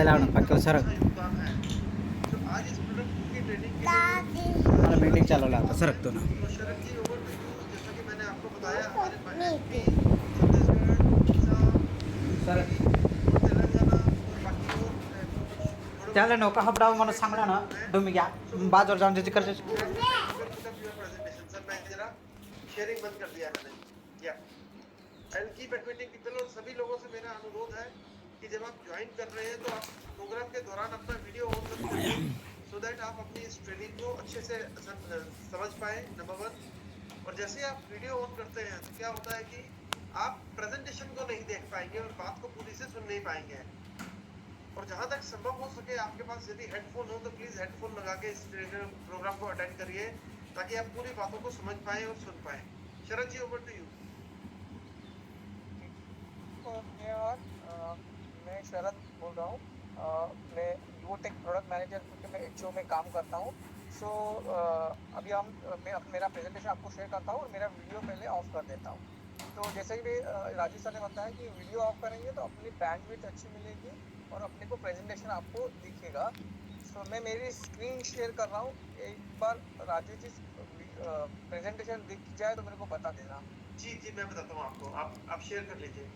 ఇలా పక్కన सर हमारा मीटिंग चालू है सर तो ना सर त्याला नौका हपडा मला सांगला ना तुम्ही या बाजूला जाऊन त्याची करते शेयरिंग बंद कर दिया मैंने या I will keep admitting people और सभी लोगों से मेरा अनुरोध है कि जब आप ज्वाइन कर रहे हैं तो आप प्रोग्राम के दौरान अपना वीडियो ऑन कर लीजिए सो दैट आप अपनी इस ट्रेनिंग को अच्छे से समझ पाए नंबर 1 और जैसे आप वीडियो ऑन करते हैं तो क्या होता है कि आप प्रेजेंटेशन को नहीं देख पाएंगे और बात को पूरी से सुन नहीं पाएंगे और जहां तक संभव हो सके आपके पास यदि हेडफोन हो तो प्लीज हेडफोन लगा के इस प्रोग्राम को अटेंड करिए ताकि आप पूरी बातों को समझ पाए और सुन पाए। शरद जी ओवर टू यू। मैं शरद बोल रहा हूँ। मैं यूटेक प्रोडक्ट मैनेजर क्योंकि मैं एचओ में काम करता हूँ। सो अभी मैं मेरा प्रेजेंटेशन आपको शेयर करता हूँ और मेरा वीडियो पहले ऑफ कर देता हूँ। तो जैसे कि राजीव सर ने बताया कि वीडियो ऑफ करेंगे तो अपनी बैंडविड्थ अच्छी मिलेगी और अपने को प्रेजेंटेशन आपको दिखेगा। सो मैं मेरी स्क्रीन शेयर कर रहा हूँ, एक बार राजीव जी प्रेजेंटेशन दिख जाए तो मेरे को बता देना। जी जी मैं बताता हूँ आपको, आप शेयर कर लीजिए।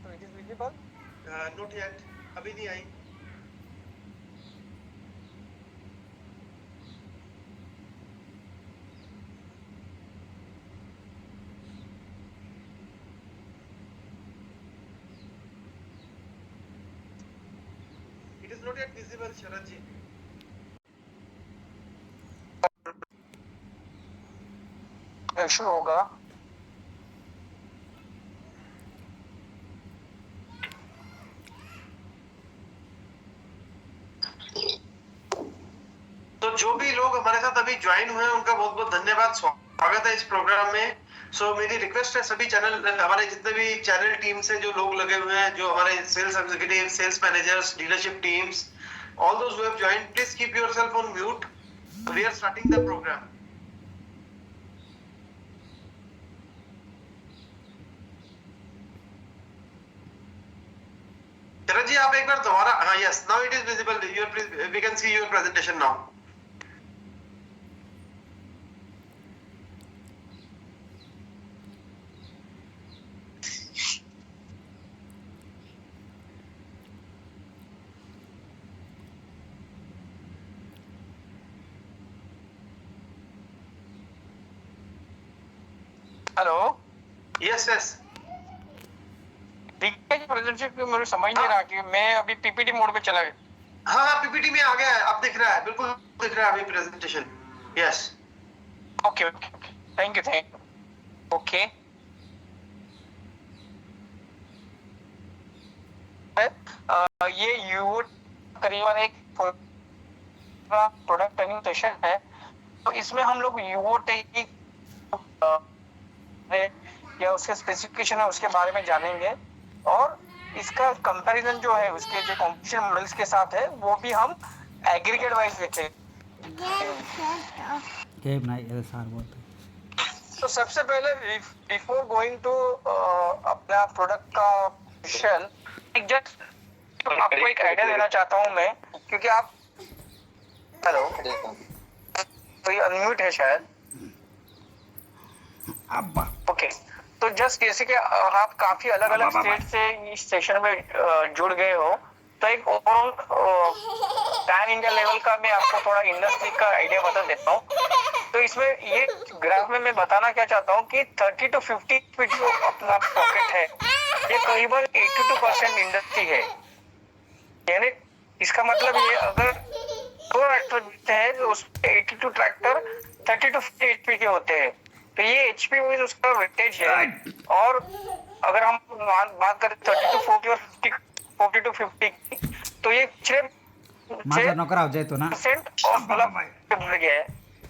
तो it is visible? Not yet, अभी नहीं आई। It is not yet visible, Sharad ji. Issue होगा। तो जो भी लोग हमारे साथ अभी ज्वाइन हुए हैं उनका बहुत बहुत धन्यवाद, स्वागत है इस प्रोग्राम में। सो मेरी रिक्वेस्ट है सभी चैनल, हमारे जितने भी चैनल टीम से जो लोग लगे हुए हैं, जो हमारे sales executive, sales managers, dealership teams, all those who have joined, please keep yourself on mute. We are starting the programme. Sharad ji आप एक बार दोबारा, हाँ yes, now it is visible, we can see your presentation now. Hello, yes yes presentation मुझे समझ नहीं रहा कि मैं अभी पीपीटी मोड पे चला गया। हाँ पीपीटी में आ गया है, अब दिख रहा है, बिल्कुल दिख रहा है अभी presentation. Yes okay okay okay, thank you. Okay, ये यू करीबन एक प्रोडक्ट ट्रेनिंग सेशन है। तो इसमें हम लोग यूओटेक या उसके स्पेसिफिकेशन है उसके बारे में जानेंगे और इसका कंपैरिजन जो है उसके जो कॉम्पिटिशन मॉडल्स के साथ है वो भी हम एग्रीगेट वाइज देखेंगे। तो सबसे पहले बिफोर गोइंग टू अपना प्रोडक्ट का सेशन, जस्ट आपको एक आइडिया देना चाहता हूँ मैं, क्योंकि आप हेलो तो ये अनम्यूट है शायद। ओके, तो जस्ट जैसे कि आप काफी अलग अलग स्टेट से इस सेशन में जुड़ गए हो, तो एक ओवरऑल पैन इंडिया लेवल का मैं आपको थोड़ा इंडस्ट्री का आइडिया बता देता हूँ। तो इसमें ये ग्राफ में मैं बताना क्या चाहता हूँ कि 30 to 50 फीट जो अपना पॉकेट है ये करीबन 82% इंडस्ट्री है। यानी इसका मतलब ये अगर 2 ट्रैक्टर है तो उसमें 82 ट्रैक्टर 30 to 50 एचपी के होते हैं। तो ये एचपी में उसका वेटेज है। और अगर हम बात करें 30 to 40 और 40 to 50 की, तो ये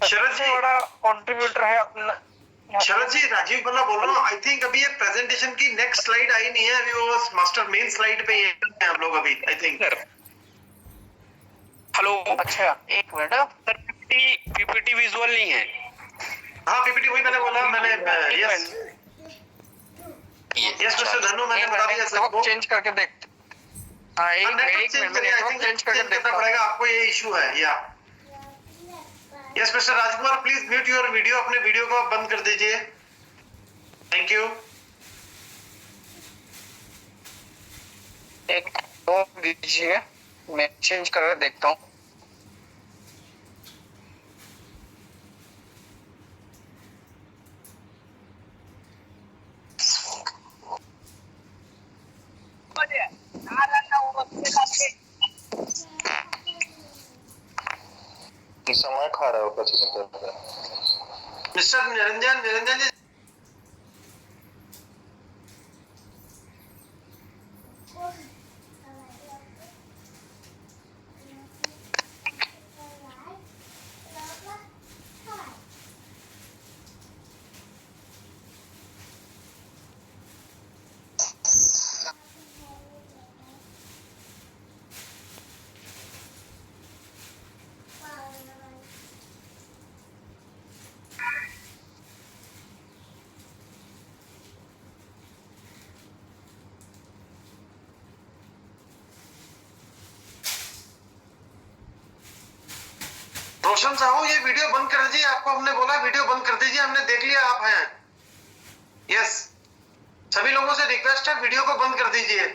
शरद जी बड़ा कंट्रीब्यूटर है अपना। शरद जी, राजीव भल्ला बोल रहा हूँ। आई थिंक अभी ये प्रेजेंटेशन की नेक्स्ट स्लाइड आई नहीं है, अभी वो मास्टर मेन स्लाइड पे ही हैं हम लोग अभी, आई थिंक। हेलो, अच्छा एक मिनट, पीपीटी विजुअल नहीं है। हाँ पीपीटी वही मैंने बोला, मैंने यस यस मिस्टर धनु, मैंने बता दिया सबको। चेंज करके देखते। हाँ, एक नेटवर्क चेंज करिए, आई थिंक चेंज करके करना पड़ेगा आपको, ये इशू है। या yes mister Rajkumar, please mute your video, अपने वीडियो को आप बंद कर दीजिए। Thank you. एक दो दीजिए, मैं चेंज करके देखता हूँ। समय खा रहा होगा मिस्टर निरंजन जी, रोशन साहू, ये वीडियो बंद कर दीजिए। आपको हमने बोला वीडियो बंद कर दीजिए, हमने देख लिया आप हैं। यस, सभी लोगों से रिक्वेस्ट है, वीडियो को बंद कर दीजिए।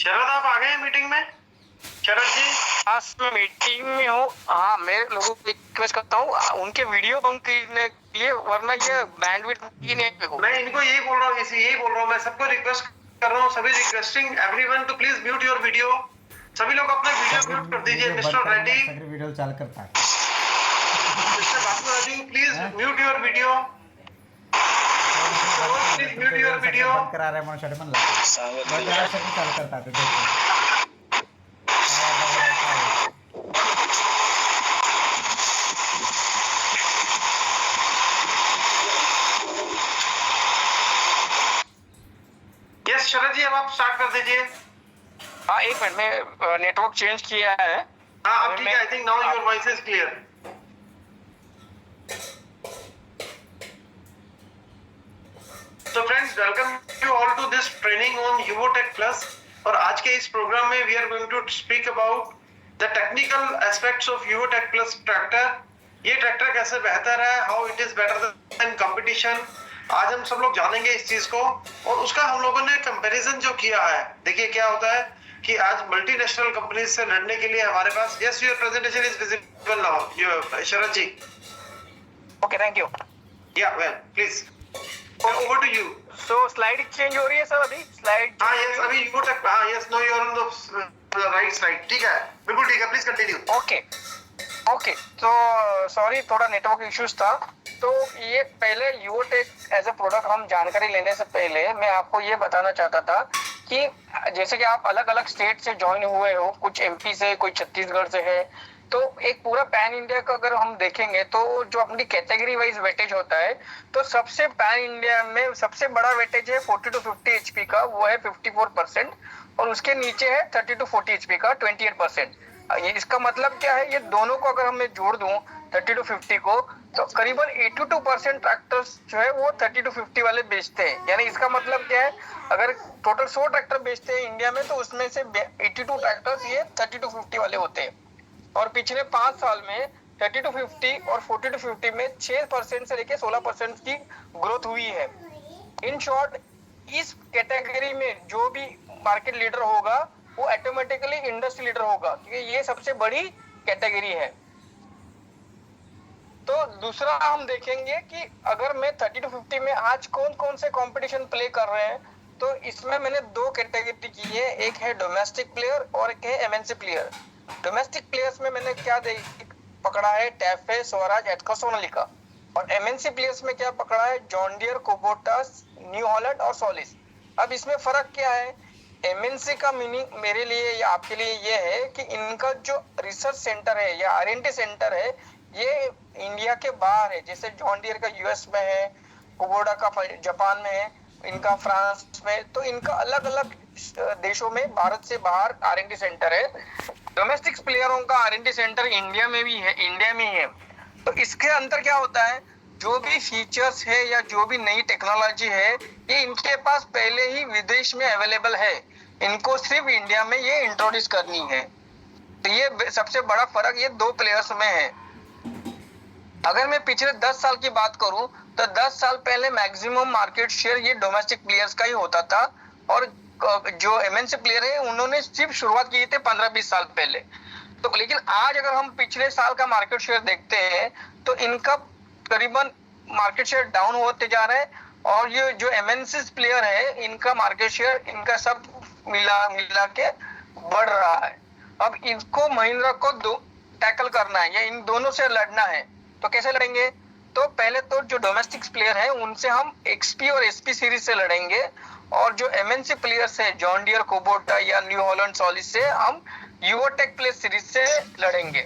शरद, आप आ गए हैं मीटिंग में? शरद जी, आज मैं मीटिंग में हूँ। हाँ, मैं लोगों को रिक्वेस्ट करता हूँ उनके वीडियो बंद करने के लिए, वरना ये बैंडविड्थ ही नहीं होगा। मैं इनको यही बोल रहा हूँ, मैं सबको रिक्वेस्ट कर रहा हूँ, सभी requesting everyone to please mute your video. सभी लोग अपना वीडियो म्यूट कर दीजिए। मिस्टर रेड्डी, वीडियो चालू करता है। Mister Babu Raju, please mute your video. Please mute your video. बंद करा रहे म्हणून म्हणलं बंद करायसाठी चालू करतात ते देखो। यस शरद जी, अब आप स्टार्ट कर दीजिए। हाँ, एक मिनट में नेटवर्क चेंज किया है। हाँ, अब ठीक है। I think now your voice is clear. So friends, welcome you all to this training on Uvotech Plus। और आज के इस प्रोग्राम में we are going to speak about the technical aspects of Uvotech Plus tractor। ये tractor कैसे बेहतर है, how it is better than competition। आज हम सब लोग जानेंगे इस चीज को, और उसका हम लोगों ने कंपैरिजन जो किया है। देखिए क्या होता है कि आज मल्टीनेशनल कंपनीज से लड़ने के लिए हमारे पास, yes your presentation is visible now, Sharad ji. Okay, thank you. Yeah, well, please over to you। So slide change हो रही है सर अभी? स्लाइड हाँ यस, अभी Uvotech, हाँ yes, no you are on the right side. ठीक है, बिल्कुल ठीक है, प्लीज कंटिन्यू। ओके, तो सॉरी, थोड़ा नेटवर्क इश्यूज था। तो ये पहले यूवोटेक एज ए प्रोडक्ट हम जानकारी लेने से पहले मैं आपको ये बताना चाहता था कि जैसे कि आप अलग अलग स्टेट से ज्वाइन हुए हो, कुछ एमपी से, कोई छत्तीसगढ़ से है, तो एक पूरा पैन इंडिया का अगर हम देखेंगे तो जो अपनी कैटेगरी वाइज वेटेज होता है, तो सबसे पैन इंडिया में सबसे बड़ा वेटेज है 40 to 50 एचपी का, वो है 54%, और उसके नीचे है 30 to 40 एचपी का 28%। ये इसका मतलब क्या है, ये दोनों को अगर मैं जोड़ दूं 30 to 50 को, तो करीबन 82% ट्रैक्टर्स जो है वो 30 to 50 वाले बेचते हैं। यानी इसका मतलब क्या है, अगर टोटल 100 ट्रैक्टर बेचते हैं इंडिया में, तो उसमें से 82 ट्रैक्टर्स ये 30 to 50 वाले होते हैं। और पिछले 5 साल में 30 to 50 और 40 to 50 में 6% से लेके 16% की ग्रोथ हुई है। इन शॉर्ट, इस कैटेगरी में जो भी मार्केट लीडर होगा वो ऑटोमेटिकली इंडस्ट्री लीडर होगा, क्योंकि ये सबसे बड़ी कैटेगरी है। तो दूसरा हम देखेंगे कि अगर मैं 30 to 50 में आज कौन कौन से कंपटीशन प्ले कर रहे हैं, तो इसमें मैंने दो कैटेगरी की है, एक है डोमेस्टिक प्लेयर और एक है एमएनसी प्लेयर। डोमेस्टिक प्लेयर्स में मैंने क्या पकड़ा है, टैफे, स्वराज, एटका, सोनालिका। और एमएनसी प्लेयर्स में क्या पकड़ा है, John Deere, Kubota, new Holland और सोलिस। अब इसमें फर्क क्या है, एमएनसी का मीनिंग मेरे लिए या आपके लिए ये है कि इनका जो रिसर्च सेंटर है या आर&डी सेंटर है ये इंडिया के बाहर है। जैसे जॉन डियर का यूएस में है, कुबोटा का जापान में है, इनका फ्रांस में, तो इनका अलग अलग देशों में भारत से बाहर आर&डी सेंटर है। डोमेस्टिक प्लेयरों का आर&डी सेंटर इंडिया में भी है, इंडिया में ही है। तो इसके अंदर क्या होता है, जो भी फीचर्स है या जो भी नई टेक्नोलॉजी है ये इनके पास पहले ही विदेश में अवेलेबल है, इनको सिर्फ इंडिया में ये इंट्रोड्यूस करनी है। तो ये सबसे बड़ा फर्क ये दो प्लेयर्स में है। अगर मैं पिछले 10 साल की बात करूं तो 10 साल पहले मैक्सिमम मार्केट शेयर ये डोमेस्टिक प्लेयर्स का ही होता था, और जो एमएनसी प्लेयर है उन्होंने सिर्फ शुरुआत की थी 15-20 साल पहले। तो लेकिन आज अगर हम पिछले साल का मार्केट शेयर देखते हैं तो इनका करीबन मार्केट शेयर डाउन होते जा रहे हैं, और ये जो एमएनसी प्लेयर है इनका मार्केट शेयर इनका सब मिला के बढ़ रहा है। अब इनको महिंद्रा को टैकल करना है या इन दोनों से लड़ना है, तो कैसे लड़ेंगे, तो पहले तो जो डोमेस्टिक प्लेयर है उनसे हम एक्सपी और एसपी सीरीज से लड़ेंगे, और जो एमएनसी प्लेयर्स है जॉन डियर, कुबोटा या न्यू हॉलैंड, सोलिस से हम यूओटेक प्ले सीरीज से लड़ेंगे।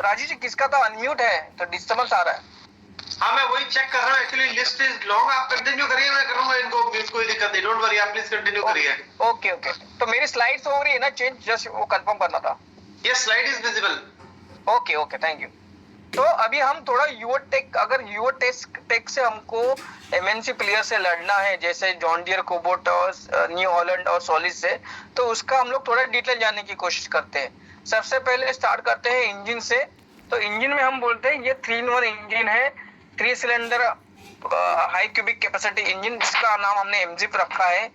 राजीव जी किसका तो अनम्यूट है तो डिस्टर्बेंस आ रहा है। हाँ मैं वही चेक कर रहा हूँ, एक्चुअली लिस्ट इज लॉन्ग। आप कंटिन्यू करिए, मैं करूंगा इनको, कोई दिक्कत नहीं, डोंट वरी, आप प्लीज कंटिन्यू करिए। ओके ओके, तो मेरी स्लाइड्स हो रही है ना चेंज, जस्ट वो कंफर्म करना था। Yes, slide is visible. Okay okay, thank you. तो अभी हम थोड़ा यूओटेक, अगर यूओटेक से हमको एमएनसी प्लेयर से लड़ना है जैसे John Deere, Kubota, new Holland और सोलिस से, तो उसका हम लोग थोड़ा डिटेल जानने की कोशिश करते हैं। सबसे पहले स्टार्ट करते हैं इंजन से। तो इंजन में हम बोलते हैं ये 3-in-1 इंजन है, 3 cylinder high cubic capacity engine, जिसका नाम हमने एमजीप रखा है।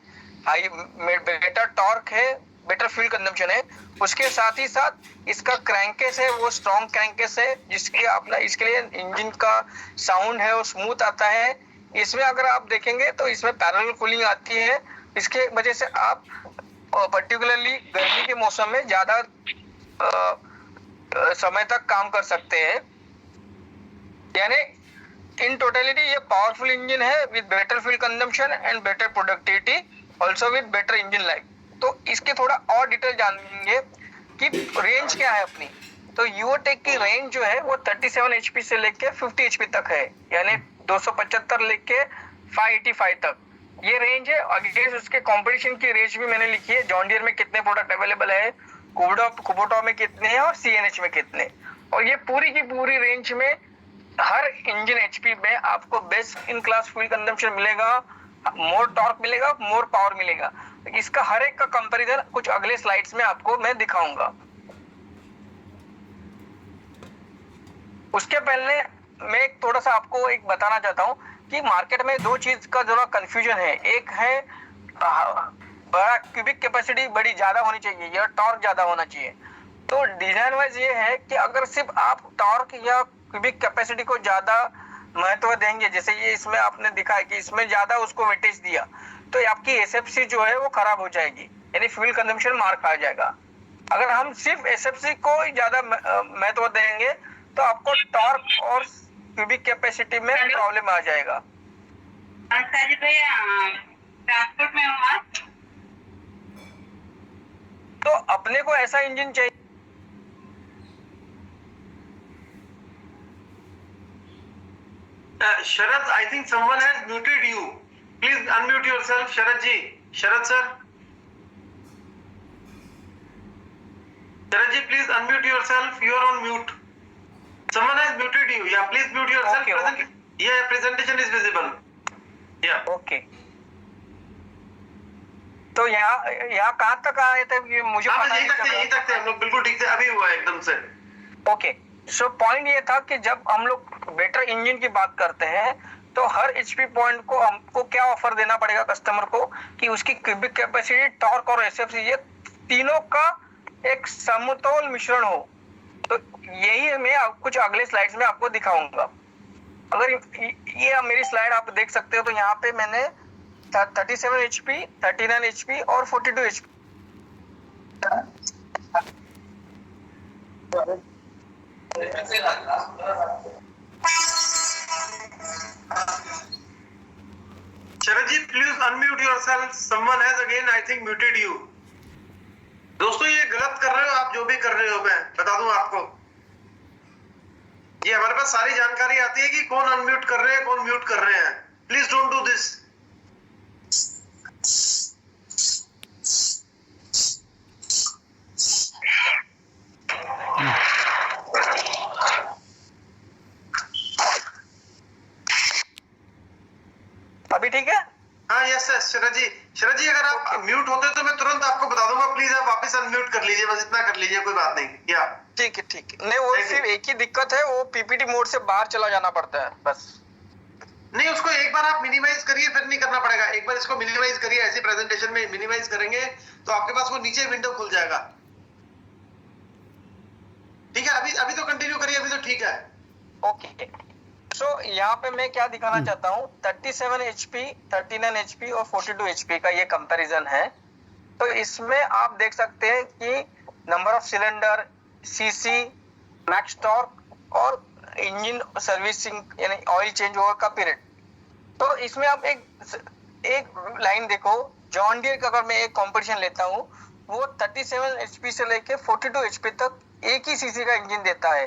हाई बेटर टॉर्क है, बेटर फ्यूल कंजम्पशन है। उसके साथ ही साथ इसका क्रैंकेस है वो स्ट्रॉन्ग क्रैंकेस है, जिसके अपना इसके लिए इंजन का साउंड है वो स्मूथ आता है। इसमें अगर आप देखेंगे तो इसमें पैरेलल कूलिंग आती है, इसके वजह से आप पर्टिकुलरली गर्मी के मौसम में ज्यादा समय तक काम कर सकते हैं। यानी इन टोटलिटी ये पावरफुल इंजन है with better fuel consumption and better productivity, also with better engine life. तो इसके थोड़ा और डिटेल जानेंगे कि रेंज क्या है अपनी। तो यूओटेक की रेंज जो है वो 37 HP से लेके 50 HP तक है, यानी 275 लेके 585 तक ये रेंज है। अगेंस्ट उसके कंपटीशन की रेंज भी मैंने लिखी है, जॉन डियर में कितने प्रोडक्ट अवेलेबल है, कुबोटा में कितने हैं और सीएनएच में कितने। और ये पूरी की पूरी रेंज में हर इंजन एचपी में आपको best in class fuel consumption मिलेगा, मोर टॉर्क मिलेगा, मोर पावर मिलेगा। इसका हर एक का कंपैरिजन कुछ अगले स्लाइड्स में आपको मैं दिखाऊंगा। उसके पहले मैं थोड़ा सा आपको एक बताना चाहता हूँ कि मार्केट में दो चीज का जरा कंफ्यूजन है। एक है बड़ा क्यूबिक कैपेसिटी बड़ी ज्यादा होनी चाहिए या टॉर्क ज्यादा होना चाहिए। तो डिजाइन वाइज ये है कि अगर सिर्फ आप टॉर्क या क्यूबिक कैपेसिटी को ज्यादा महत्व देंगे, जैसे ये इसमें आपने दिखा है कि इसमें ज्यादा उसको वेटेज दिया, तो आपकी एसएफसी जो है वो खराब हो जाएगी, यानी फ्यूल कंजम्पशन मार खा जाएगा। अगर हम सिर्फ एसएफसी को ज्यादा महत्व देंगे तो आपको टॉर्क और क्यूबिक कैपेसिटी में प्रॉब्लम आ जाएगा। ट्रांसपोर्ट में हूँ। तो अपने को ऐसा इंजन चाहिए। शरद, I think someone has muted you. Please unmute yourself, Sharad ji. Sharad sir. Sharad ji, please unmute yourself. You are on mute. Someone has muted you. Yeah, please mute yourself. Okay. Yeah, presentation is visible. Yeah. Okay. तो यहाँ कहाँ तक आए थे ये मुझे पता नहीं चला। यही तक थे हम लोग, बिल्कुल ठीक थे, अभी हुआ एकदम से। ओके, सो पॉइंट ये था कि जब हम लोग बेटर इंजन की बात करते हैं तो हर एचपी पॉइंट को हमको क्या ऑफर देना पड़ेगा कस्टमर को कि उसकी क्यूबिक कैपेसिटी, टॉर्क और एसएफसी ये तीनों का एक समतोल मिश्रण हो। तो यही मैं कुछ अगले स्लाइड्स में आपको दिखाऊंगा। अगर ये मेरी स्लाइड आप देख सकते हो तो यहाँ पे मैंने 37 HP, 39 HP और 42 HP। Sharad ji please unmute yourself, someone has again I think muted you. दोस्तों ये गलत कर रहे हो आप, जो भी कर रहे हो, मैं बता दूं आपको, ये हमारे पास सारी जानकारी आती है कि कौन अनम्यूट कर रहे हैं, कौन म्यूट कर रहे हैं। Please don't do this. अभी ठीक है? हाँ यस यस शरद जी अगर आप म्यूट होते तो मैं तुरंत आपको बता दूंगा, प्लीज आप वापस अनम्यूट कर लीजिए, बस इतना कर लीजिए, कोई बात नहीं। या ठीक है नहीं, वो सिर्फ एक ही दिक्कत है, वो पीपीटी मोड से बाहर चला जाना पड़ता है बस। नहीं, उसको एक बार आप मिनिमाइज करिए, फिर नहीं करना पड़ेगा। एक बार इसको मिनिमाइज करिए, ऐसी प्रेजेंटेशन में मिनिमाइज करेंगे तो आपके पास वो नीचे विंडो खुल जाएगा। ठीक है, अभी तो कंटिन्यू करिए, अभी तो ठीक है। ओके, सो यहाँ पे मैं क्या दिखाना चाहता हूँ, 37 HP, 39 HP और 42 HP का ये कंपैरिजन है। तो इसमें आप देख सकते हैं कि number of cylinder, CC, max torque और इंजन सर्विसिंग यानी ऑयल चेंज ओवर का पीरियड। तो इसमें आप एक लाइन देखो, जॉन डियर का अगर मैं एक कंपटीशन लेता हूँ, वो 37 HP से लेके 42 HP तक एक ही सीसी का इंजन देता है,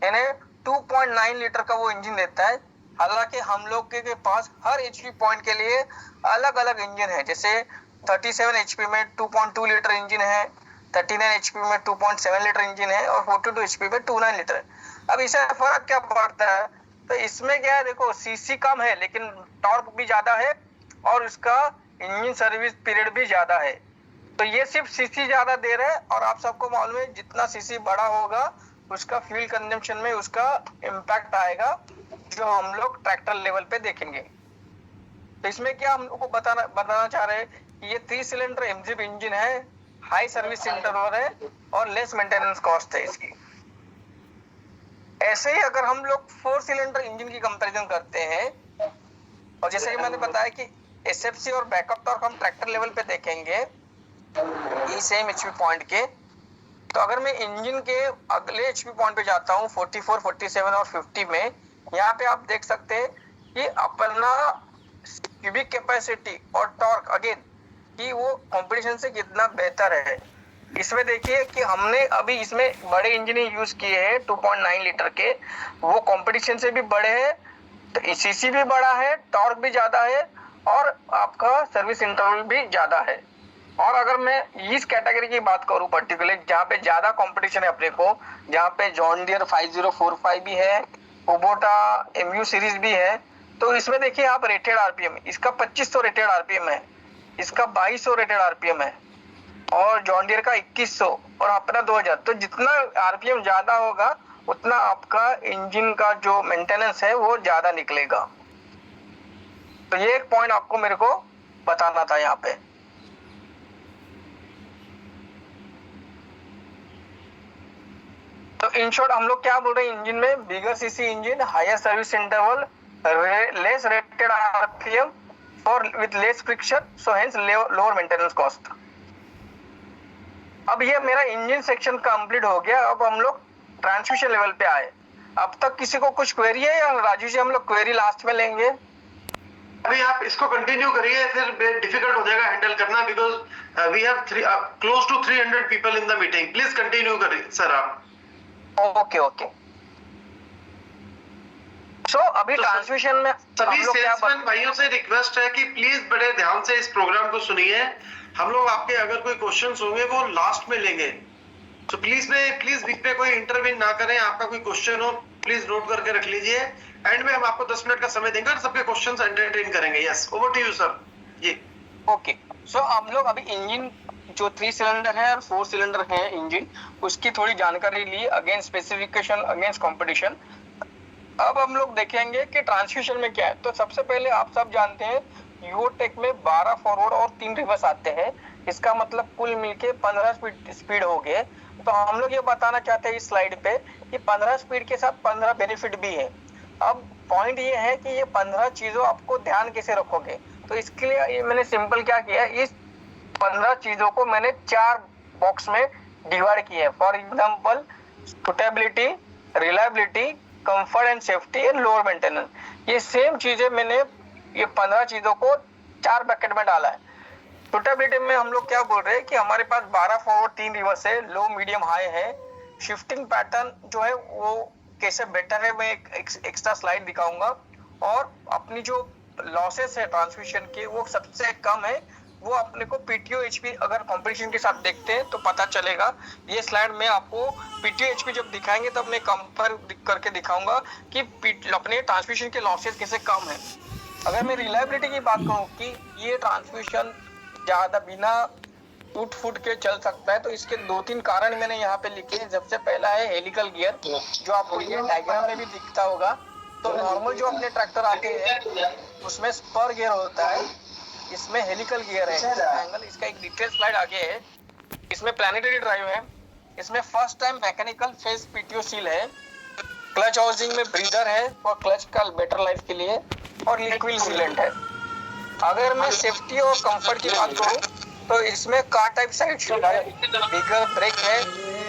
यानी 2.9 लीटर का वो इंजन देता है। हालांकि हम लोग के पास हर HP पॉइंट के लिए अलग अलग इंजन है, जैसे 37 HP में 2.2 लीटर इंजन है, 39 HP में 2.7 लीटर इंजन है और 42 HP में 2.9 लीटर। अब इससे फर्क क्या पड़ता है? तो इसमें क्या है, देखो सीसी कम है लेकिन टॉर्क भी ज्यादा है और उसका इंजन सर्विस पीरियड भी ज्यादा है। तो ये सिर्फ सीसी ज्यादा दे रहा है और आप सबको मालूम है जितना सीसी बड़ा होगा उसका फ्यूल कंजम्पशन में उसका इम्पैक्ट आएगा, जो हम लोग ट्रैक्टर लेवल पे देखेंगे। तो इसमें क्या हम लोग को बताना चाह रहे हैं कि ये 3 सिलेंडर एमजीप इंजन है, हाई सर्विस इंटरवल है और लेस मेंटेनेंस कॉस्ट है इसकी। ऐसे ही अगर हम लोग 4 सिलेंडर इंजन की कंपैरिजन करते हैं, और जैसे कि मैंने बताया कि एसएफसी और बैकअप टॉर्क हम ट्रैक्टर लेवल पे देखेंगे ये सेम एचपी पॉइंट के। तो अगर मैं इंजन के अगले एचपी पॉइंट पे जाता हूँ 44, 47 और 50 में, यहाँ पे आप देख सकते हैं कि अपना क्यूबिक कैपेसिटी और टॉर्क अगेन कि वो कंपटीशन से कितना बेहतर है। इसमें देखिए कि हमने अभी इसमें बड़े इंजन यूज किए हैं 2.9 लीटर के, वो कंपटीशन से भी बड़े हैं, तो सीसी भी बड़ा है, टॉर्क भी ज्यादा है और आपका सर्विस इंटरवल भी ज्यादा है। और अगर मैं इस कैटेगरी की बात करूं पर्टिकुलर जहाँ पे ज्यादा कंपटीशन है अपने को, जहाँ पे जॉन डियर 5045 भी है, कुबोटा एमयू सीरीज भी है, तो इसमें देखिए आप रेटेड आरपीएम, इसका 2500 रेटेड आरपीएम है, इसका 2200 रेटेड आरपीएम है और जॉन डियर का 2100 और अपना 2000। तो जितना आरपीएम ज्यादा होगा उतना आपका इंजन का जो मेंटेनेंस है वो ज्यादा निकलेगा। तो ये एक पॉइंट आपको मेरे को बताना था यहाँ पे। तो इन शॉर्ट हम लोग क्या बोल रहे हैं, इंजन में bigger CC engine, higher service interval, less rated RPM और with less friction, so hence lower maintenance cost. अब ये मेरा इंजन सेक्शन कंप्लीट हो गया। अब हम लोग ट्रांसमिशन लेवल पे आए। अब तक किसी को कुछ क्वेरी है या राजू जी हम लोग क्वेरी लास्ट में लेंगे? अभी आप इसको कंटिन्यू करिए, फिर डिफिकल्ट हो जाएगा हैंडल करना, because we have close to 300 people in the meeting. Please continue करिए सर आप। ओके सो अभी ट्रांसमिशन में सभी सेल्समैन भाइयों से रिक्वेस्ट है कि प्लीज बड़े ध्यान से इस प्रोग्राम को सुनिए। हम लोग आपके अगर कोई क्वेश्चंस होंगे वो लास्ट में लेंगे, तो प्लीज बीच में कोई इंटरव्यू ना करें। आपका कोई क्वेश्चन हो प्लीज नोट करके रख लीजिए, एंड में हम आपको 10 मिनट का समय देंगे और सबके क्वेश्चंस एंटरटेन करेंगे। Yes, over to you sir जी। ओके, सो हम लोग अभी इंजन जो 3 सिलेंडर है और 4 सिलेंडर है इंजन, उसकी थोड़ी जानकारी ली, अगेंस्ट स्पेसिफिकेशन, अगेंस्ट कंपटीशन। अब हम लोग देखेंगे कि ट्रांसमिशन में क्या है। तो सबसे पहले आप सब जानते हैं यूटेक में 12 फॉरवर्ड और 3 रिवर्स आते हैं। इसका मतलब कुल मिलके 15 स्पीड हो गए। तो हम लोग ये बताना चाहते हैं इस स्लाइड पे कि 15 स्पीड के साथ 15 बेनिफिट भी है। अब पॉइंट ये है कि ये 15 चीजों आपको ध्यान कैसे रखोगे। तो इसके लिए मैंने सिंपल क्या किया, इस 15 चीजों को मैंने 4 बॉक्स में डिवाइड किया है। For example suitability, reliability, comfort and safety and lower maintenance. ये सेम चीजें मैंने ये 15 चीजों को 4 पैकेट में डाला है। सुटेबिलिटी में हम लोग क्या बोल रहे हैं कि हमारे पास 12 फॉरवर्ड 3 रिवर्स है, लो मीडियम हाई है। शिफ्टिंग पैटर्न जो है वो कैसे बेटर है मैं एक एक्स्ट्रा स्लाइड दिखाऊंगा। और अपनी जो लॉसेस है ट्रांसमिशन के वो सबसे कम है। वो अपने को पीटीओ एचपी अगर कंपटीशन के साथ देखते हैं तो पता चलेगा। ये स्लाइड में आपको पीटीओ एचपी जब दिखाएंगे तब मैं कंपेयर करके दिखाऊंगा कि अपने ट्रांसमिशन के लॉसेस कैसे कम है। अगर मैं रिलायबिलिटी की बात करूं कि ये ट्रांसमिशन ज्यादा बिना टूट फूट के चल सकता है, तो इसके 2-3 कारण मैंने यहाँ पे लिखे हैं। सबसे पहला है हेलिकल गियर, जो आपको ये डायग्राम में भी दिखता होगा। तो नॉर्मल जो अपने ट्रैक्टर आते हैं उसमें स्पर गियर होता है, इसमें हेलिकल गियर है। एंगल इसका एक डिटेल स्लाइड आगे है। इसमें प्लैनेटरी ड्राइव है, इसमें first time mechanical face PTO seal है, क्लच हाउसिंग में ब्रीदर है और क्लच का बेटर लाइफ के लिए, और लिक्विड सीलेंट है। अगर मैं सेफ्टी और कंफर्ट की बात करूं तो इसमें कार टाइप साइड शीट है, बिगर ब्रेक है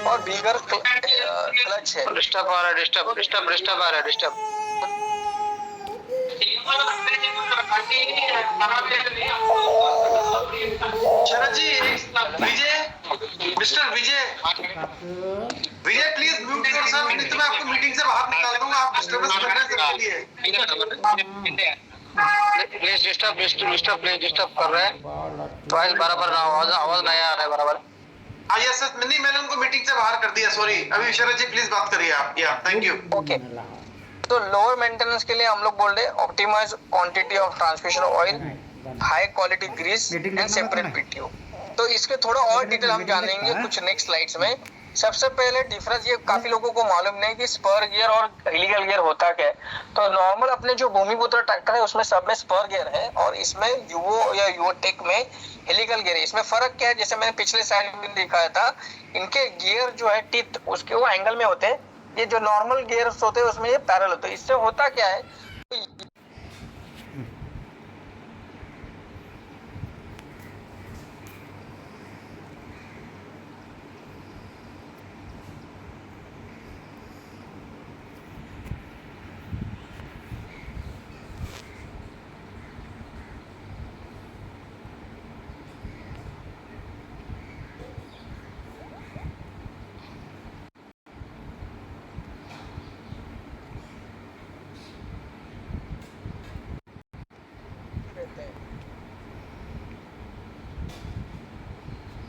और बिगर क्लच है। डिस्टर्ब आ रहा है, डिस्टर्ब आ रहा है, disturb. Sharad ji, Vijay, mister Vijay please mute yourself, नहीं तो मैं आपको मीटिंग से बाहर निकाल दूंगा। आप डिस्टर्बेंस कर रहे हैं सबके लिए। प्लीज डिस्टर्ब कर रहे हैं। वॉइस बराबर ना, आवाज नहीं आ रहा है बराबर। हाँ यस नहीं, मैंने उनको मीटिंग से बाहर कर दिया, सॉरी। अभी शरद जी प्लीज बात करिए आप। Yeah thank you. ओके, तो लोअर मेंटेनेंस के लिए हम लोग बोल रहे हैं optimise quantity of transmission oil, high quality grease and separate PTO. तो इसके थोड़ा और डिटेल हम जानेंगे कुछ नेक्स्ट स्लाइड्स में। सबसे पहले डिफरेंस, ये काफी लोगों को मालूम नहीं कि स्पर गियर और हेलिकल गियर होता क्या है। तो नॉर्मल अपने जो भूमिपुत्र ट्रैक्टर है उसमें सब में स्पर गियर है और इसमें यूओ या यूटेक में हेलिकल गियर है। इसमें फर्क क्या है, जैसे मैंने पिछले स्लाइड में दिखाया था, इनके गियर जो है टिथ उसके वो एंगल में होते हैं। ये जो नॉर्मल गियर्स होते हैं उसमें ये पैरेलल होते हैं। इससे होता क्या है,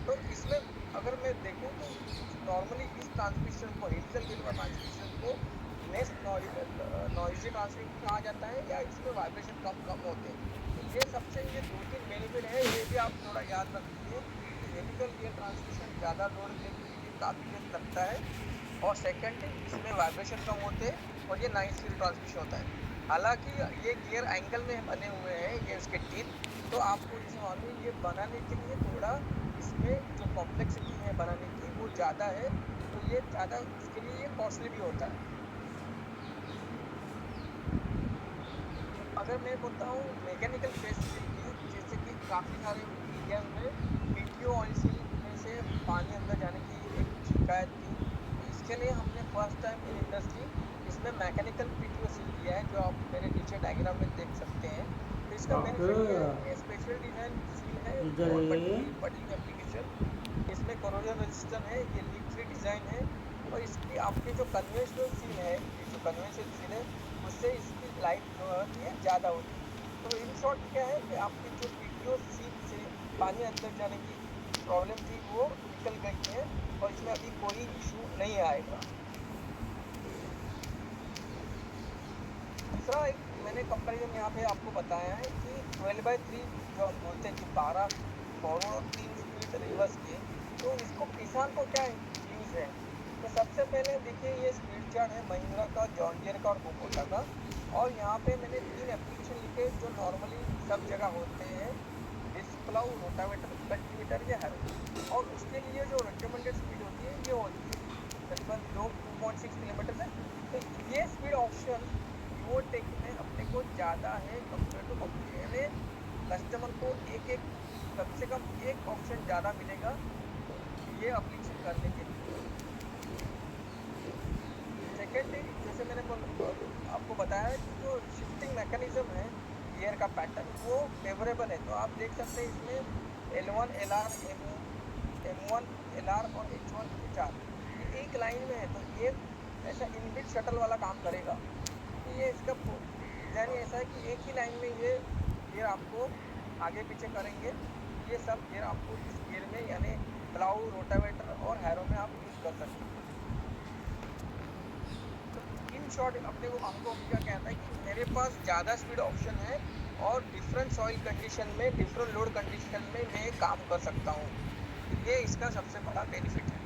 तो इसमें अगर मैं देखूं तो नॉर्मली इस ट्रांसमिशन को, हेलिकल गियर ट्रांसमिशन को लेस नॉइजी ट्रांसमिशन कहा जाता है या इसमें वाइब्रेशन कम होते हैं। तो ये सबसे ये 2-3 बेनिफिट है, ये भी आप थोड़ा याद रखिए कि हेलिकल गियर ट्रांसमिशन ज़्यादा लोड देने के लिए काफ़ी देर लगता है, और सेकेंड इसमें वाइब्रेशन कम होते हैं और ये 9 स्पीड ट्रांसमिशन होता है। हालांकि ये गियर एंगल में बने हुए हैं, ये इसके टीथ, तो आपको इसे मालूम ये बनाने के लिए थोड़ा इसमें जो कॉम्प्लेक्सिटी है बनाने की वो ज़्यादा है, तो ये ज़्यादा इसके लिए ये कॉस्टली भी होता है। अगर मैं बताऊँ मैकेनिकल फेस सील की, जैसे कि काफ़ी सारे एरिया में पीटीओ ऑयल सील में से पानी अंदर जाने की एक शिकायत थी। इसके लिए हमने फर्स्ट टाइम इन इंडस्ट्री इसमें मैकेनिकल पीटीओ सील किया है, जो आप मेरे नीचे डायग्राम में देख सकते हैं। तो इसका बेनिफिट ये स्पेशल डिजाइन सील है, बटिंग एप्लीकेशन, इसमें कोरोजन रेजिस्टेंट है, ये लीक फ्री डिजाइन है, और इसकी आपकी जो कन्वेंशनल सील है, ये जो कन्वेंशनल सील है उससे इसकी लाइफ जो है ये ज़्यादा होती है। तो इन शॉर्ट क्या है कि आपकी जो पीटीओ सील से पानी अंदर जाने की प्रॉब्लम थी वो निकल गई है और इसमें अभी कोई इशू नहीं आएगा। दूसरा एक मैंने कंपैरिजन यहाँ पे आपको बताया है कि 12/3 जो हम बोलते हैं कि 12 फॉरवर्ड और 3 स्पीड रिवर्स के, तो इसको किसान को क्या यूज़ है। तो सबसे पहले देखिए ये स्पीड चार्ट है महिंद्रा का, जॉन डीयर का और कुबोटा का। और यहाँ पे मैंने 3 एप्लीकेशन लिखे जो नॉर्मली सब जगह होते हैं, डिस्क प्लाउ, रोटावेटर, कल्टीवेटर या हैरो। और उसके लिए जो रिकमेंडेड स्पीड होती है ये होती है तकरीबन 2.6 किलोमीटर है। तो ये स्पीड ऑप्शन यूओटेक में अपने को ज़्यादा है कंपेयर टू कंपनी, यानी कस्टमर को एक कम से कम एक ऑप्शन ज़्यादा मिलेगा ये एप्लीकेशन करने के लिए। सेकेंडली जैसे मैंने आपको बताया कि जो शिफ्टिंग मैकेनिज्म है गियर का पैटर्न वो फेवरेबल है। तो आप देख सकते हैं इसमें L1 LR M1 LR और H1 HR ये एक लाइन में है। तो ये ऐसा इनबिल्ट शटल वाला काम करेगा। तो ये इसका डिज़ाइन ऐसा है कि एक ही लाइन में ये गियर आपको आगे पीछे करेंगे। ये सब गियर आपको इस गियर में यानी प्लाऊ, रोटावेटर और हैरो में आप यूज़ कर सकते हैं। तो इन शॉर्ट अपने को हमको क्या कहता है कि मेरे पास ज़्यादा स्पीड ऑप्शन है और डिफरेंट सॉइल कंडीशन में, डिफरेंट लोड कंडीशन में मैं काम कर सकता हूँ। ये इसका सबसे बड़ा बेनिफिट है।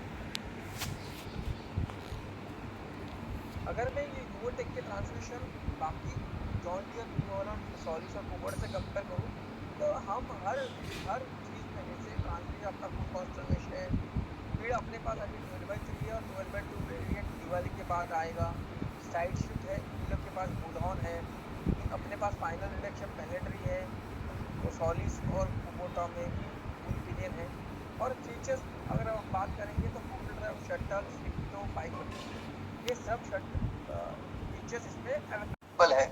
अगर मैं ये यूओटेक के ट्रांसमिशन बाकी जॉन डीयर, सॉलिस और कुबोटा से कंपेयर करूँ तो हम हर चीज़ में जैसे ट्रांसमिशन अपना फुल कॉन्स्टलेशन है, स्पीड अपने पास अभी 12/3 है और 12/2 वेरिएंट दिवाली के बाद आएगा। साइड शिफ्ट है, इन लोग के पास बुलहॉर्न है, अपने पास फाइनल रिडक्शन प्लेनेटरी है, तो सॉलिस और कुबोटा में फुल पिनियन है। और फीचर्स अगर हम बात करेंगे तो फोर ड्राइव, शटल, स्विफ्टो, 540 ये सब फीचर्स इसमें अवेलेबल है।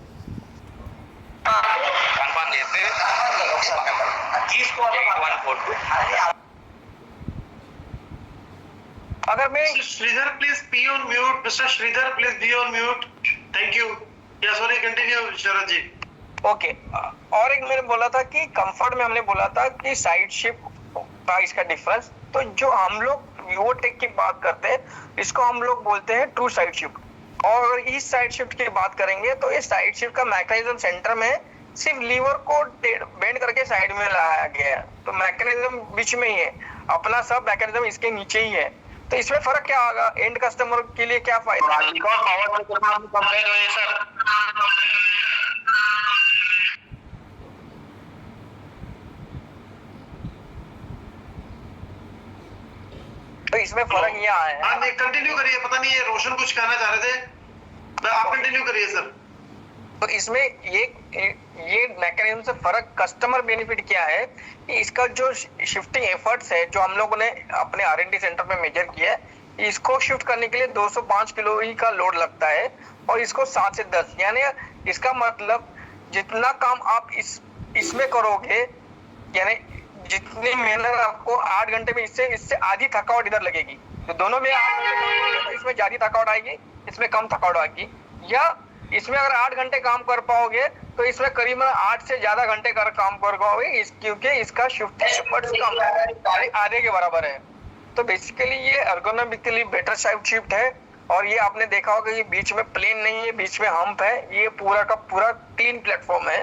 अगर मैं Sridhar please be on mute, mister Sridhar please be on mute, thank you. Yeah sorry, continue Sharad ji. Okay, और एक मैंने बोला था कि कंफर्ट में हमने बोला था कि साइड शिफ्ट का इसका डिफरेंस। तो जो हम लोग यूओटेक की बात करते हैं इसको हम लोग बोलते हैं ट्रू साइड शिफ्ट। और इस साइड शिफ्ट की बात करेंगे तो इस साइड शिफ्ट का मैकेनिज्म सेंटर में सिर्फ लीवर को बेंड करके साइड में लाया गया है। तो मैकेनिज्म बीच में ही है, अपना सब मैकेनिज्म इसके नीचे ही है। तो इसमें फर्क क्या होगा, एंड कस्टमर के लिए क्या फायदा तो इसमें फर्क ये आया है। हाँ, कंटिन्यू करिए। पता नहीं ये रोशन कुछ कहना चाह रहे थे, आप कंटिन्यू करिए सर। तो इसमें ये मैकेनिज्म से फर्क कस्टमर बेनिफिट क्या है कि इसका जो शिफ्टिंग एफर्ट्स है जो हम लोगों ने अपने R&D सेंटर में मेजर किया है, इसको शिफ्ट करने के लिए 205 किलो ही का लोड लगता है और इसको 7 से 10, यानी इसका मतलब जितना काम आप इसमें करोगे, यानी जितनी मेहनत आपको 8 घंटे में इससे आधी थकावट इधर लगेगी। तो दोनों में 8 घंटे काम करोगे तो इसमें ज्यादा थकावट आएगी, इसमें कम थकावट आएगी। या इसमें अगर 8 घंटे काम कर पाओगे तो इसमें करीबन 8 से ज्यादा घंटे काम कर पाओगे, क्योंकि इसका शिफ्टिंग एफर्ट्स कम है, आधे के बराबर है। तो बेसिकली ये एर्गोनॉमिकली बेटर साइड शिफ्ट है। और ये आपने देखा होगा कि बीच में प्लेन नहीं है, बीच में हम्प है, ये पूरा का पूरा क्लीन प्लेटफॉर्म है।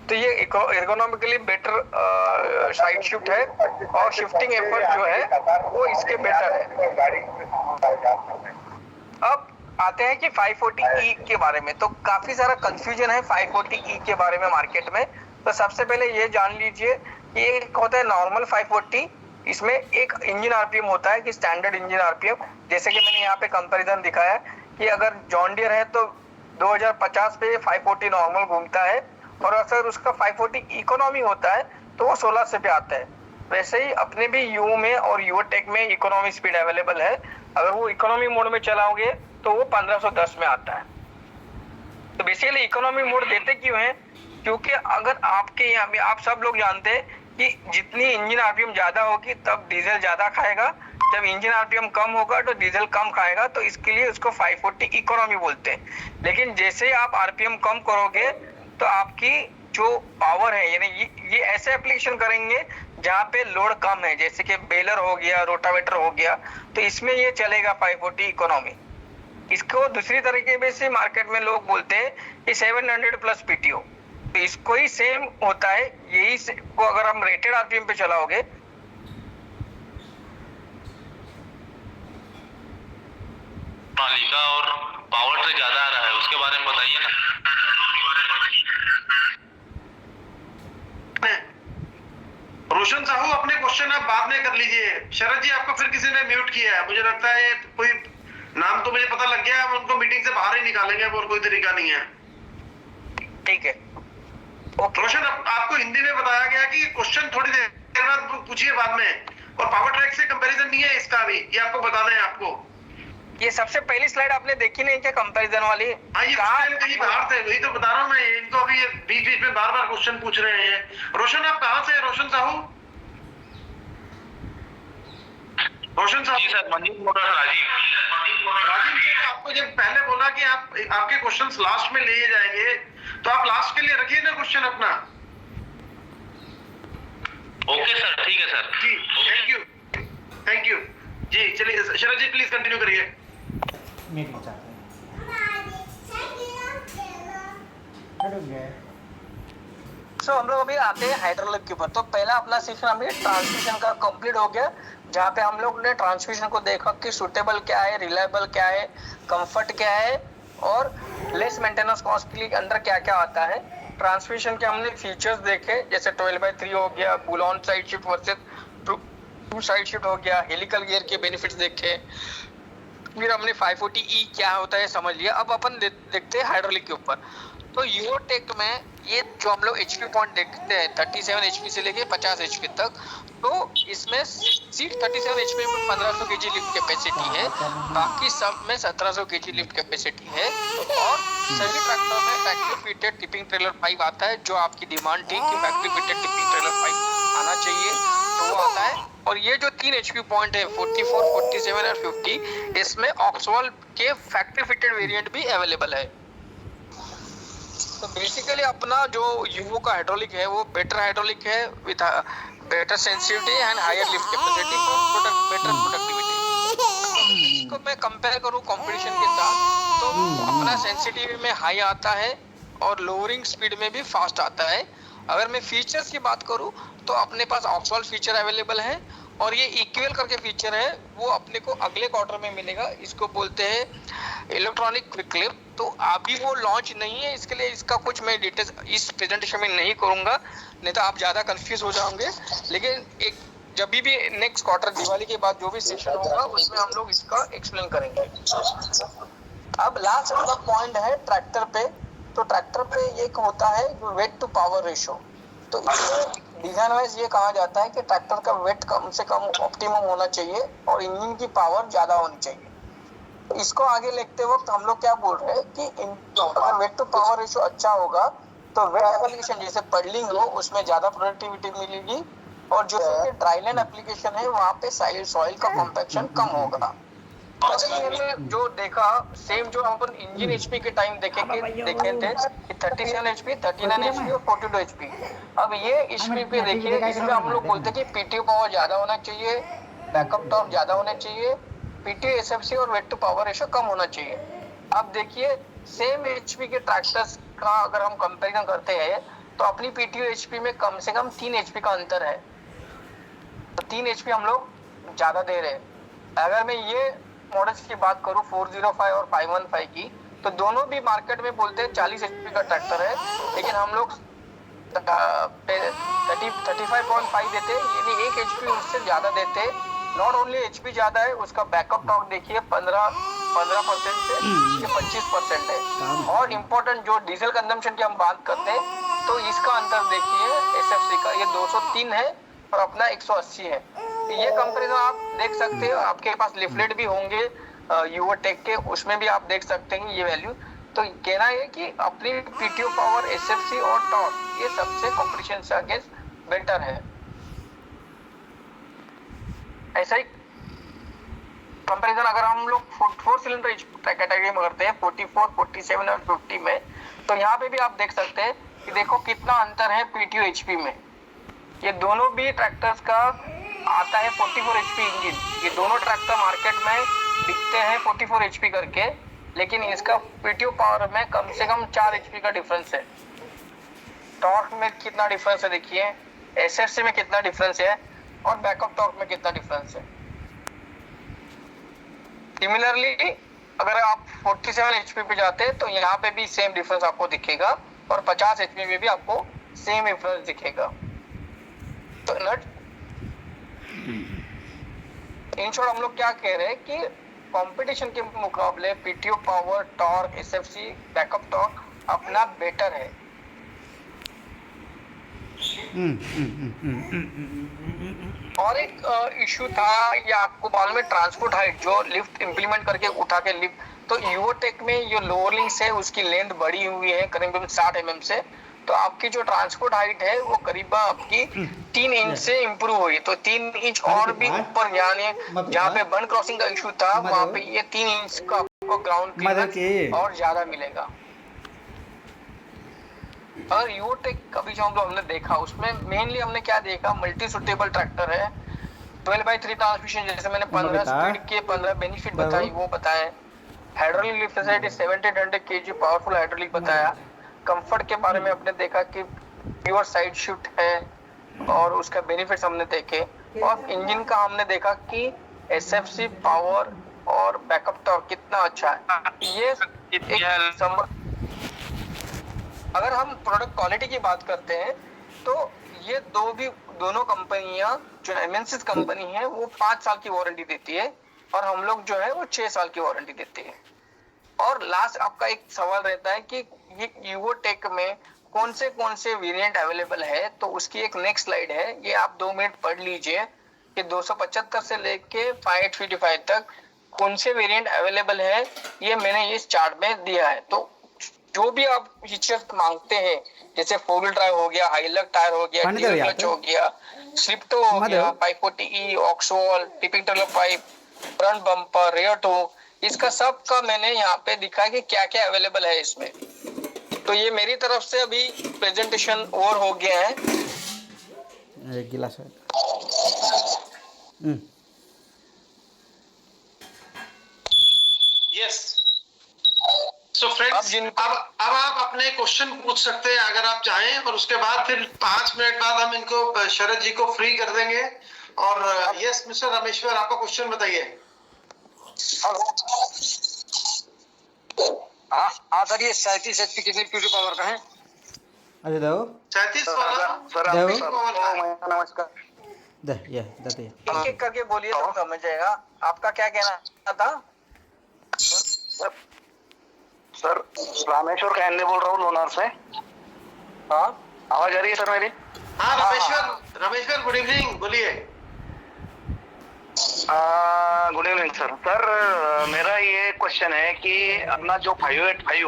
तो ये एर्गोनॉमिकली बेटर साइड शिफ्ट है और शिफ्टिंग एफर्ट जो है वो इसके बेटर है। अब आते हैं कि 540E के बारे में। तो काफी सारा कंफ्यूजन है 540E के बारे में मार्केट में। तो सबसे पहले ये जान लीजिए कि एक होता है नॉर्मल 540, इसमें एक इंजन आरपीएम होता है कि स्टैंडर्ड इंजन आरपीएम। जैसे कि मैंने यहाँ पे कंपैरिजन दिखाया कि अगर जॉन डीयर है तो 2050 पे 540 नॉर्मल घूमता है, और अगर उसका 540 इकोनॉमी होता है तो वो 1600 पे आता है। वैसे ही अपने भी यू में और यूटेक में इकोनॉमी स्पीड अवेलेबल है। अगर वो इकोनॉमी मोड में चलाओगे तो वो 1510 में आता है। तो बेसिकली इकोनॉमी मोड देते क्यों है, क्योंकि अगर आपके यहाँ भी आप सब लोग जानते हैं कि जितनी इंजन आरपीएम ज्यादा होगी तब डीजल ज्यादा खाएगा, जब इंजन आरपीएम कम होगा तो डीजल कम खाएगा। तो इसके लिए उसको 540 इकोनॉमी बोलते हैं। लेकिन जैसे ही आप आरपीएम कम करोगे तो आपकी जो पावर है, यानी ये ऐसे एप्लीकेशन करेंगे जहाँ पे लोड कम है, जैसे कि बेलर हो गया, रोटावेटर हो गया, तो इसमें ये चलेगा 540 इकोनॉमी। इसको दूसरी तरीके से मार्केट में लोग बोलते हैं कि 700 प्लस पीटीओ। तो इसको ही सेम होता है, यही को अगर हम रेटेड आरपीएम पे चलाओगे सोनालिका और पावर ट्रैक ज्यादा आ रहा है, उसके बारे में बताइए ना। रोशन साहू, अपने क्वेश्चन आप बाद में कर लीजिए। शरद जी, आपको फिर किसी ने म्यूट किया है, मुझे लगता है कोई नाम तो मुझे पता लग गया, हम उनको मीटिंग से बाहर ही निकालेंगे, और कोई तरीका नहीं है। ठीक है। रोशन, आपको हिंदी में बताया गया कि क्वेश्चन थोड़ी देर बाद पूछिए बाद में, और पावर ट्रैक से कंपैरिजन नहीं है इसका भी, ये आपको बता दें आपको। ये सबसे पहली स्लाइड आपने देखी नहीं क्या, कंपैरिजन वाली? हाँ, ये कहीं बाहर थे, वही तो बता रहा हूँ मैं, इनको अभी बीच बीच में बार बार क्वेश्चन पूछ रहे हैं। रोशन, आप कहाँ से? रोशन साहू, रोशन साहब। जी सर, मंजीत बोल रहा था। राजीव जी, आपको जब पहले बोला कि आपके क्वेश्चंस लास्ट में लिए जाएंगे, तो आप लास्ट के लिए रखिए ना क्वेश्चन अपना। ओके सर, ठीक है सर जी, थैंक यू जी। चलिए शरद जी, प्लीज कंटिन्यू करिए। मीटिंग चाहते हैं। सो हम लोग अभी आते हैं हाइड्रोलिक के ऊपर। तो पहला अपना सेक्शन अभी ट्रांसमिशन का कंप्लीट हो गया, जहाँ पे हम लोग ने ट्रांसमिशन को देखा कि सूटेबल क्या है, रिलायबल क्या है, कंफर्ट क्या है, और लेस मेंटेनेंस कॉस्ट के लिए अंदर क्या क्या आता है। ट्रांसमिशन के हमने फीचर्स देखे, जैसे 12/3 हो गया, bull on side shift versus two side shift हो गया, हेलिकल गियर के बेनिफिट्स देखे, फिर हमने 540E क्या होता है समझ लिया। अब अपन देखते हैं हाइड्रोलिक के ऊपर। तो यूरोटेक में ये जो हम लोग HP पॉइंट देखते हैं 37 HP से लेके 50 HP तक, तो इसमें सीट 37 HP में 1500 kg लिफ्ट कैपेसिटी है, बाकी सब में 1700 kg लिफ्ट कैपेसिटी है, और सभी ट्रैक्टर में factory fitted tipping trailer pipe आता है, जो आपकी डिमांड थी कि factory fitted tipping trailer pipe आना चाहिए, तो वो आता है। और ये जो 3 HP पॉइंट है 44, 47 और 50, इसमें ऑक्सवॉल के फैक्ट्री फिटेड वेरिएंट भी अवेलेबल है। तो बेसिकली अपना जो यूवो का हाइड्रोलिक है वो बेटर हाइड्रोलिक है, with better sensitivity and higher lift capacity for better productivity. इसको मैं कंपेयर करूं कंपटीशन के साथ, तो अपना सेंसिटिविटी में हाई आता है और लोअरिंग स्पीड में भी फास्ट आता है। अगर मैं फीचर्स की बात करूं तो अपने पास ऑक्सवॉल फीचर अवेलेबल है, और ये इक्वल करके फीचर है, वो अपने को अगले क्वार्टर में मिलेगा। इसको बोलते हैं इलेक्ट्रॉनिक क्विक क्लिप। तो अभी वो लॉन्च नहीं है, इसके लिए इसका कुछ मैं डिटेल्स इस प्रेजेंटेशन में नहीं करूंगा, नहीं तो आप ज़्यादा कंफ्यूज हो जाओगे। लेकिन एक जब भी नेक्स्ट क्वार्टर दिवाली के बाद जो भी सेशन होगा उसमें हम लोग इसका एक्सप्लेन करेंगे। अब लास्ट वाला पॉइंट है ट्रैक्टर पे। तो ट्रैक्टर पे एक होता है वेट टू पावर रेशो। तो इसमें डिजाइन वाइज ये कहा जाता है कि ट्रैक्टर का वेट कम से कम ऑप्टिमम होना चाहिए और इंजन की पावर ज्यादा होनी चाहिए। तो इसको आगे लेते वक्त हम लोग क्या बोल रहे हैं कि अगर वेट टू पावर रेशो अच्छा होगा तो वेट एप्लीकेशन जैसे पडलिंग हो उसमें ज्यादा प्रोडक्टिविटी मिलेगी, और जो ड्राईलैंड एप्लीकेशन है वहाँ पे सॉइल का कॉम्पैक्शन कम होगा। जो देखा सेम जो हम इंजन HP के टाइम देखे थे 37 HP, 39 HP और 42 HP। अब ये HP पे देखिए, इसमें हम लोग बोलते हैं कि PTO पावर ज्यादा होना चाहिए, बैकअप टॉर्क ज्यादा होना चाहिए, PTO SFC और वेट टू पावर रेशो कम होना चाहिए। अब देखिए सेम HP के ट्रैक्टर्स का अगर हम कंपेरिजन करते हैं तो अपनी PTO HP में कम से कम 3 HP का अंतर है, तो 3 HP हम लोग ज्यादा दे रहे हैं। अगर मैं ये मॉडल्स की बात करूं 405 और 515 की, तो दोनों भी मार्केट में बोलते हैं 40 HP का ट्रैक्टर है, लेकिन हम लोग 35.5 देते, यानी 1 HP उससे ज्यादा देते। नॉट ओनली HP ज्यादा है, उसका बैकअप टॉर्क देखिए 15% से 25% है। और इम्पोर्टेंट जो डीजल कंजम्पशन की हम बात करते हैं तो इसका अंतर देखिए, SFC का ये 203 है और अपना 180 है। ये कंपैरिजन आप देख सकते हो, आपके पास लिफलेट भी होंगे यूरोटेक के, उसमें भी आप देख सकते हैं ये वैल्यू। तो कहना है कि अपनी PTO पावर, SFC और टॉर्क ये सबसे कंपटीशन से अगेंस्ट बेटर है। ऐसा ही कंपैरिजन अगर हम लोग 4 सिलेंडर कैटेगरी में करते हैं 44, 47 और 50 में, तो यहाँ पे भी आप देख सकते हैं कि देखो कितना अंतर है PTO HP में। ये दोनों भी ट्रैक्टर्स का आता है 44 HP इंजन। ये दोनों ट्रैक्टर मार्केट में बिकते हैं 44 HP करके, लेकिन इसका PTO पावर में कम से कम 4 HP का डिफरेंस है। टॉर्क में कितना डिफरेंस है देखिए, SFC में कितना डिफरेंस है और बैकअप टॉर्क में कितना डिफरेंस है। सिमिलरली अगर आप 47 HP पे जाते हैं तो यहाँ पे भी सेम डिफरेंस आपको दिखेगा और 50 HP में भी आपको सेम डिफरेंस दिखेगा। तो इन शॉर्ट हम लोग क्या कह रहे हैं कि कंपटीशन के मुकाबले PTO power, torque, SFC, backup torque अपना बेटर है। और एक इशू था, या आपको मालूम है, ट्रांसपोर्ट हाइट जो लिफ्ट इंप्लीमेंट करके उठा के लिफ्ट, तो यूओटेक में जो लोअर लिंक्स है उसकी लेंथ बढ़ी हुई है करीब 60 mm से, तो आपकी जो ट्रांसपोर्ट हाइट है वो करीब आपकी 3 इंच से इम्प्रूव हुई। तो 3 इंच और भी ऊपर, यानी जहाँ पे बन क्रॉसिंग का इशू था वहाँ पे ये 3 इंच का आपको ग्राउंड क्लियरेंस और ज्यादा मिलेगा। और यूटेक अभी जो हमने देखा उसमें मेनली हमने क्या देखा, मल्टी सुटेबल ट्रैक्टर है, 12/3 ट्रांसमिशन, जैसे मैंने 15 स्पीड के 15 बेनिफिट बताई वो बताए, hydraulic lift facility 1700 kg powerful hydraulic बताया। कंफर्ट के बारे में हमने देखा कि प्योर साइड शिफ्ट है और उसका बेनिफिट्स हमने देखे। और इंजन का हमने देखा कि एसएफसी पावर और बैकअप टॉर्क कितना अच्छा है। ये अगर हम प्रोडक्ट क्वालिटी की बात करते हैं तो ये दोनों कंपनियां जो एमएनसी कंपनी है वो 5 साल की वारंटी देती है और हम लोग जो है वो 6 साल की वारंटी देते हैं। और लास्ट आपका एक सवाल रहता है कि ये यूओटेक में कौन से वेरिएंट अवेलेबल है, तो उसकी एक नेक्स्ट स्लाइड है, ये आप 2 मिनट पढ़ लीजिए कि 275 से लेके 555 तक कौन से वेरिएंट अवेलेबल है, ये मैंने इस चार्ट में दिया है। तो जो भी आप फीचर्स मांगते हैं, जैसे 4 व्हील ड्राइव हो गया, हाईलक टायर हो गया, ड्यूल क्लच हो गया, स्लिप टो हो गया, 540E, ऑक्सवॉल, tipping trailer pipe, front bumper, rear tow, इसका सब का मैंने यहाँ पे दिखा है कि क्या क्या अवेलेबल है इसमें। तो ये मेरी तरफ से अभी प्रेजेंटेशन ओवर हो गया है। एक गिलास है। यस, सो फ्रेंड्स, अब आप अपने क्वेश्चन पूछ सकते हैं अगर आप चाहें, और उसके बाद फिर 5 मिनट बाद हम इनको शरद जी को फ्री कर देंगे। और यस मिस्टर रामेश्वर, आपका क्वेश्चन बताइए। हाँ सर, ये 37 HP कितनी पीटी पावर का है? अच्छा दो 37 वाला सर, नमस्कार। एक एक करके बोलिए तो समझ जाएगा। आपका क्या कहना था? सर रामेश्वर कहने बोल रहा हूँ लोनार से। हाँ, आवाज आ रही है सर मेरी? हाँ रामेश्वर गुड इवनिंग, बोलिए। Good evening sir. सर मेरा ये क्वेश्चन है कि अपना जो 585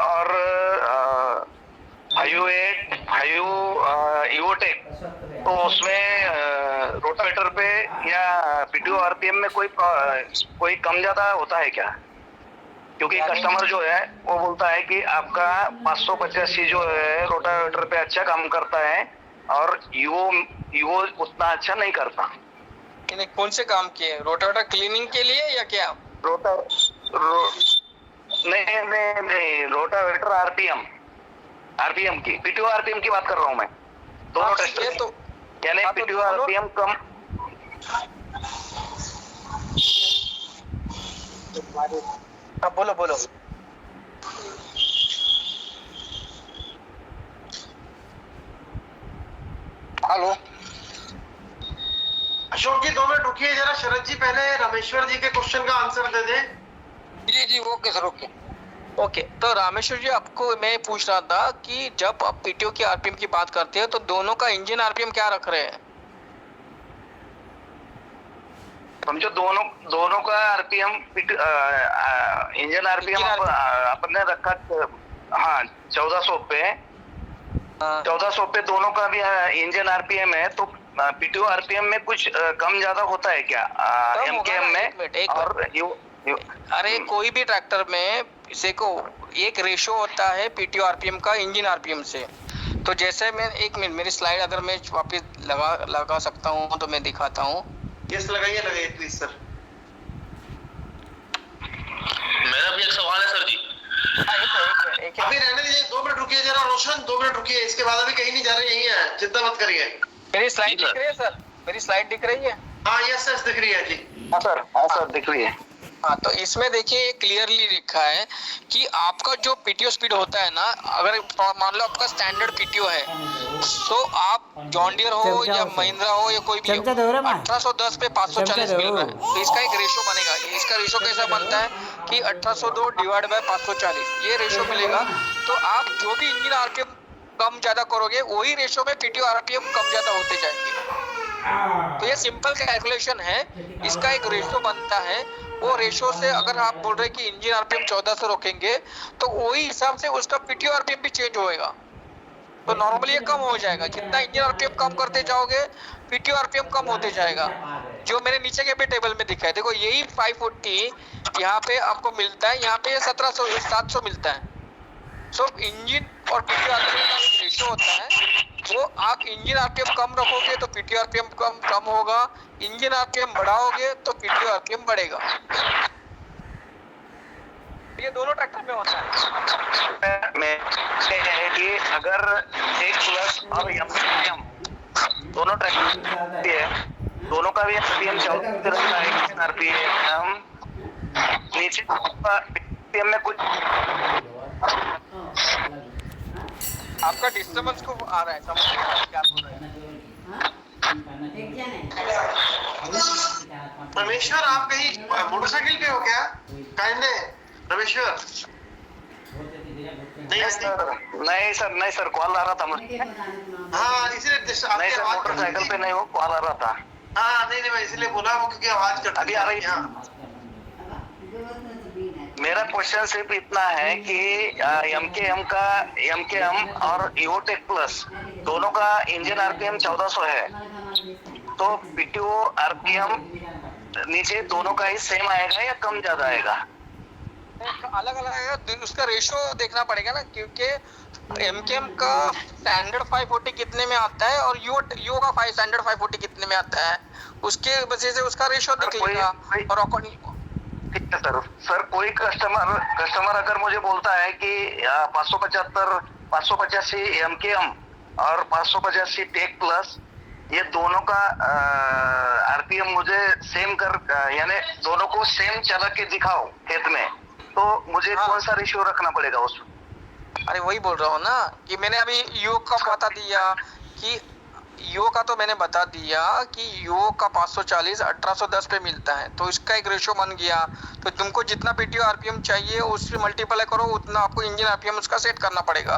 और 585 यूटेक, तो उसमें रोटावेटर पे या पीटीओ आरपीएम में कोई कम ज्यादा होता है क्या? क्योंकि कस्टमर जो है वो बोलता है कि आपका 585 जो है रोटावेटर पे अच्छा काम करता है और यूओ उतना अच्छा नहीं करता। कौन से काम किए? रोटावेटर क्लीनिंग के लिए या क्या? नहीं, रोटावेटर आरपीएम की, पीटीओ आरपीएम की बात कर रहा हूँ मैं। दोनों टेस्ट तो यानी पीटीओ आरपीएम कम। बोलो। हेलो अशोक जी, 2 मिनट रुकिए जरा। शरद जी पहले रामेश्वर जी के क्वेश्चन का आंसर दे दें। जी ओके सर, ओके। तो रामेश्वर जी, आपको मैं पूछ रहा था कि जब आप पीटीओ की आरपीएम की बात करते हैं तो दोनों का इंजन आरपीएम क्या रख रहे हैं? समझो दोनों का आरपीएम, इंजन आरपीएम अपने रखा, हाँ 1400 पे 1400 पे दोनों का भी इंजन आरपीएम है। तो पीटीओ आरपीएम में कुछ कम ज्यादा होता है क्या एमकेएम में? और अरे कोई भी ट्रैक्टर में इसे को एक रेशियो होता है पीटीओ आरपीएम का इंजन आरपीएम से। तो जैसे मैं, एक मिनट, मेरी स्लाइड अगर मैं वापस लगा सकता हूँ तो मैं दिखाता हूँ। यस, लगाइए प्लीज सर। मेरा भी एक सवाल है सर जी। एक अभी रहने दीजिए, 2 मिनट रुकिए जरा रोशन, 2 मिनट रुकिए, इसके बाद अभी कहीं नहीं जा रहे, यही है, चिंता मत करिए। मेरी स्लाइड दिख रही है सर? मेरी स्लाइड दिख रही है? हाँ यस दिख रही है जी। हाँ सर दिख रही है। हाँ, तो इसमें देखिए क्लियरली लिखा है कि आपका जो पीटीओ स्पीड होता है ना, अगर मान लो आपका स्टैंडर्ड पीटीओ है, तो आप जॉन डियर हो या महिंद्रा हो या कोई भी हो, 1810 पे 540 मिल रहा है, तो इसका एक रेशो बनेगा। इसका रेशो कैसा बनता है कि 1802 डिवाइड बाय 540, ये रेशो मिलेगा। तो आप जो भी इंजन आरपीएम कम ज्यादा करोगे, वही रेशो में पीटीओ आरपीएम कम ज्यादा होते जाएंगे। तो ये सिंपल कैलकुलेशन है, इसका एक रेशो बनता है। वो रेशो से अगर आप बोल रहे कि इंजन आरपीएम 1400 रोकेंगे, तो वही हिसाब से उसका पीटीओ आरपीएम भी चेंज होएगा। तो नॉर्मली ये कम हो जाएगा, जितना इंजन आरपीएम कम करते जाओगे पीटीओ आरपीएम कम होते जाएगा। जो मैंने नीचे के भी टेबल में दिखा है, देखो यही 540 यहाँ पे आपको मिलता है, यहाँ पे 1700 700 मिलता है। सो इंजन और पीटीओ आरपीएम का एक रेशो होता है, वो आप इंजन आरपीएम कम रखोगे तो पीटीओ आरपीएम कम होगा, इंजन आरपीएम बढ़ाओगे तो पीटीओ आरपीएम बढ़ेगा। ये दोनों ट्रैक्टर में होता है। में है कि अगर 1+ और एम दोनों ट्रैक्टर है, दोनों का भी आरपीएम 14 रहता है, आरपीएम नीचे आरपीएम में कुछ आपका डिस्टर्बेंस को आ रहा है, समझ क्या बोल रहे हैं। रमेश्वर, आप कहीं मोटरसाइकिल पे हो क्या? काइंडे रमेश्वर। नहीं सर कॉल आ रहा था मुझे। हाँ, इसलिए नहीं सर, मोटरसाइकिल पे नहीं हो, कॉल आ रहा था। हाँ नहीं, मैं इसलिए बोला वो, क्योंकि आवाज कट अभी आ रही है। मेरा क्वेश्चन सिर्फ इतना है कि एमकेएम और ईओटेक प्लस दोनों का इंजन आरपीएम 1400 है, तो पीटीओ आरपीएम नीचे दोनों का ही सेम आएगा या कम ज्यादा आएगा? अलग अलग है, उसका रेशो देखना पड़ेगा ना, क्योंकि एमकेएम का स्टैंडर्ड 540 कितने में आता है और यो का स्टैंडर्ड 540 कितने में आता है, उसके वजह से उसका रेशो दिखेगा। और अकॉर्डिंग ठीक है सर कोई कस्टमर अगर मुझे बोलता है कि 585 एमकेएम और 585 टेक प्लस, ये दोनों का आरपीएम मुझे सेम यानी दोनों को सेम चला के दिखाओ खेत में, तो मुझे कौन सा रेशियो रखना पड़ेगा उसमें? अरे वही बोल रहा हूँ ना कि मैंने अभी योग का बता दिया कि योग का, तो मैंने बता दिया कि योग का 540 1810 पे मिलता है, तो इसका एक रेशियो बन गया। तो तुमको जितना पीटीओ आरपीएम चाहिए उससे मल्टीप्लाई करो, उतना आपको इंजन आरपीएम उसका सेट करना पड़ेगा।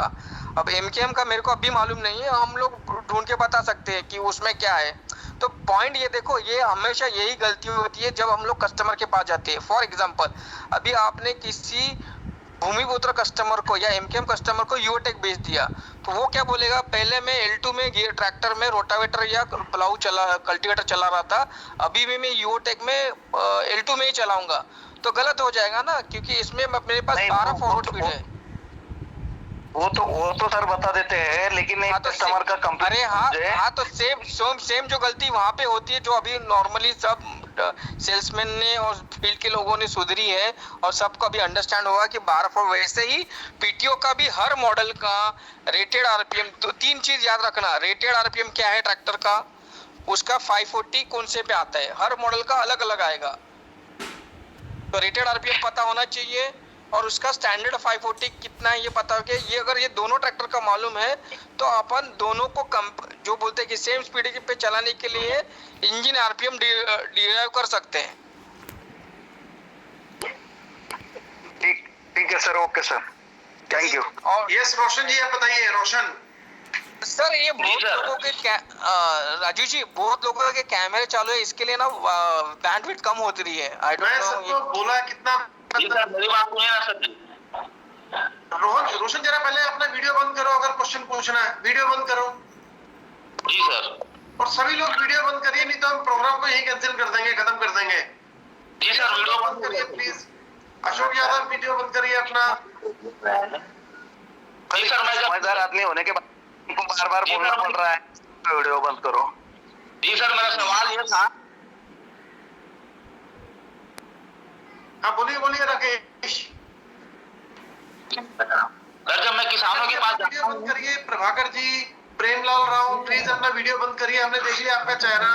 अब एमकेएम का मेरे को अभी मालूम नहीं है, हम लोग ढूंढ के बता सकते हैं कि उसमें क्या है। तो पॉइंट ये देखो, ये हमेशा यही गलती होती है जब हम लोग कस्टमर के पास जाते हैं। फॉर एग्जाम्पल, अभी आपने किसी भूमिपुत्र कस्टमर को या एमकेएम कस्टमर को यूटेक बेच दिया, तो वो क्या बोलेगा, पहले मैं L2 में ट्रैक्टर में रोटावेटर या प्लाऊ कल्टीवेटर चला रहा था, अभी भी मैं यूटेक में L2 में ही चलाऊंगा, तो गलत हो जाएगा ना, क्योंकि इसमें मेरे पास 12 फॉरवर्ड स्पीड है। वो तो सर बता देते हैं, लेकिन एक कस्टमर का कंप्लेंट। अरे हाँ, तो सेम जो गलती वहाँ पे होती है, जो अभी नॉर्मली सब सेल्समैन ने और फील्ड के लोगों ने सुधरी है और सबको अभी अंडरस्टैंड होगा कि 12 फॉर। वैसे ही पीटीओ का भी हर मॉडल का रेटेड आरपीएम, तो 3 चीज याद रखना। रेटेड आरपीएम क्या है ट्रैक्टर का, उसका 540 कौन से पे आता है, हर मॉडल का अलग अलग आएगा, तो रेटेड आरपीएम पता होना चाहिए और उसका स्टैंडर्ड 540 कितना है ये पता हो। ये अगर ये दोनों ट्रैक्टर का मालूम है तो अपन दोनों को जो बोलते हैं कि सेम स्पीड पे चलाने के लिए इंजन आरपीएम डिराइव कर सकते हैं। ठीक है sir, okay sir, thank you. और यस रोशन जी, आप बताइए। रोशन सर, ये बहुत लोगों के राजू जी, बहुत लोगों के कैमरे चालू है, इसके लिए ना बैंडविड्थ कम होती रही है। आई डोंट नो, मैं सबको बोला कितना। मेरी बात सुनिए ना सर। रोशन जरा पहले अपना वीडियो बंद करो, अगर क्वेश्चन पूछना है वीडियो बंद करो। जी सर। और सभी लोग वीडियो बंद करिए, नहीं तो हम प्रोग्राम को यही कैंसिल कर देंगे, खत्म कर देंगे। जी सर, वीडियो बंद करिए प्लीज। अशोक यादव वीडियो बंद करिए अपना। जी सर, मैं समझदार आदमी होने के बाद बार बोलना पड़ रहा है, वीडियो बंद करो। जी सर, मेरा सवाल ये था। हाँ बोलिए राकेश। सर, जब मैं किसानों के पास वीडियो बंद करिए। प्रभाकर जी, प्रेमलाल राव, प्लीज अपना वीडियो बंद करिए, हमने देख लिया आपका चेहरा।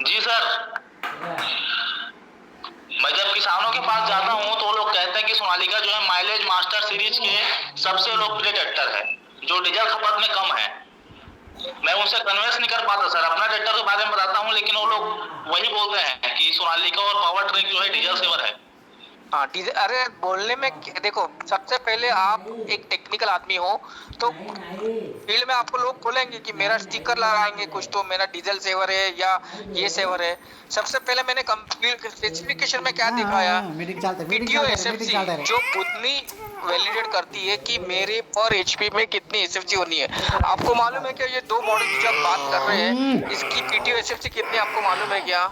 जी सर। किसानों के पास जाता हूँ तो वो लोग कहते हैं कि सोनालिका जो है माइलेज मास्टर सीरीज के सबसे लोकप्रिय ट्रैक्टर है, जो डीजल खपत में कम है। मैं उनसे कन्विंस नहीं कर पाता सर, अपना ट्रैक्टर के बारे में बताता हूँ लेकिन वो लोग वही बोलते हैं कि सोनालिका और पावर ट्रैक जो है डीजल सेवर है। हाँ डीजल, अरे बोलने में देखो, सबसे पहले आप एक टेक्निकल आदमी हो तो फील्ड में आपको लोग बोलेंगे कि मेरा स्टिकर लगाएंगे कुछ, तो मेरा डीजल सेवर है या ये सेवर है। सबसे पहले मैंने कंप्लीट स्पेसिफिकेशन में क्या दिखाया, पीटीओ एसएफसी जो उतनी वैलिडेट करती है कि मेरे पर एचपी में कितनी एसएफसी होनी है। आपको मालूम है क्या ये दो मॉडल की जो आप बात कर रहे हैं इसकी पीटीओ एसएफसी कितनी, आपको मालूम है क्या?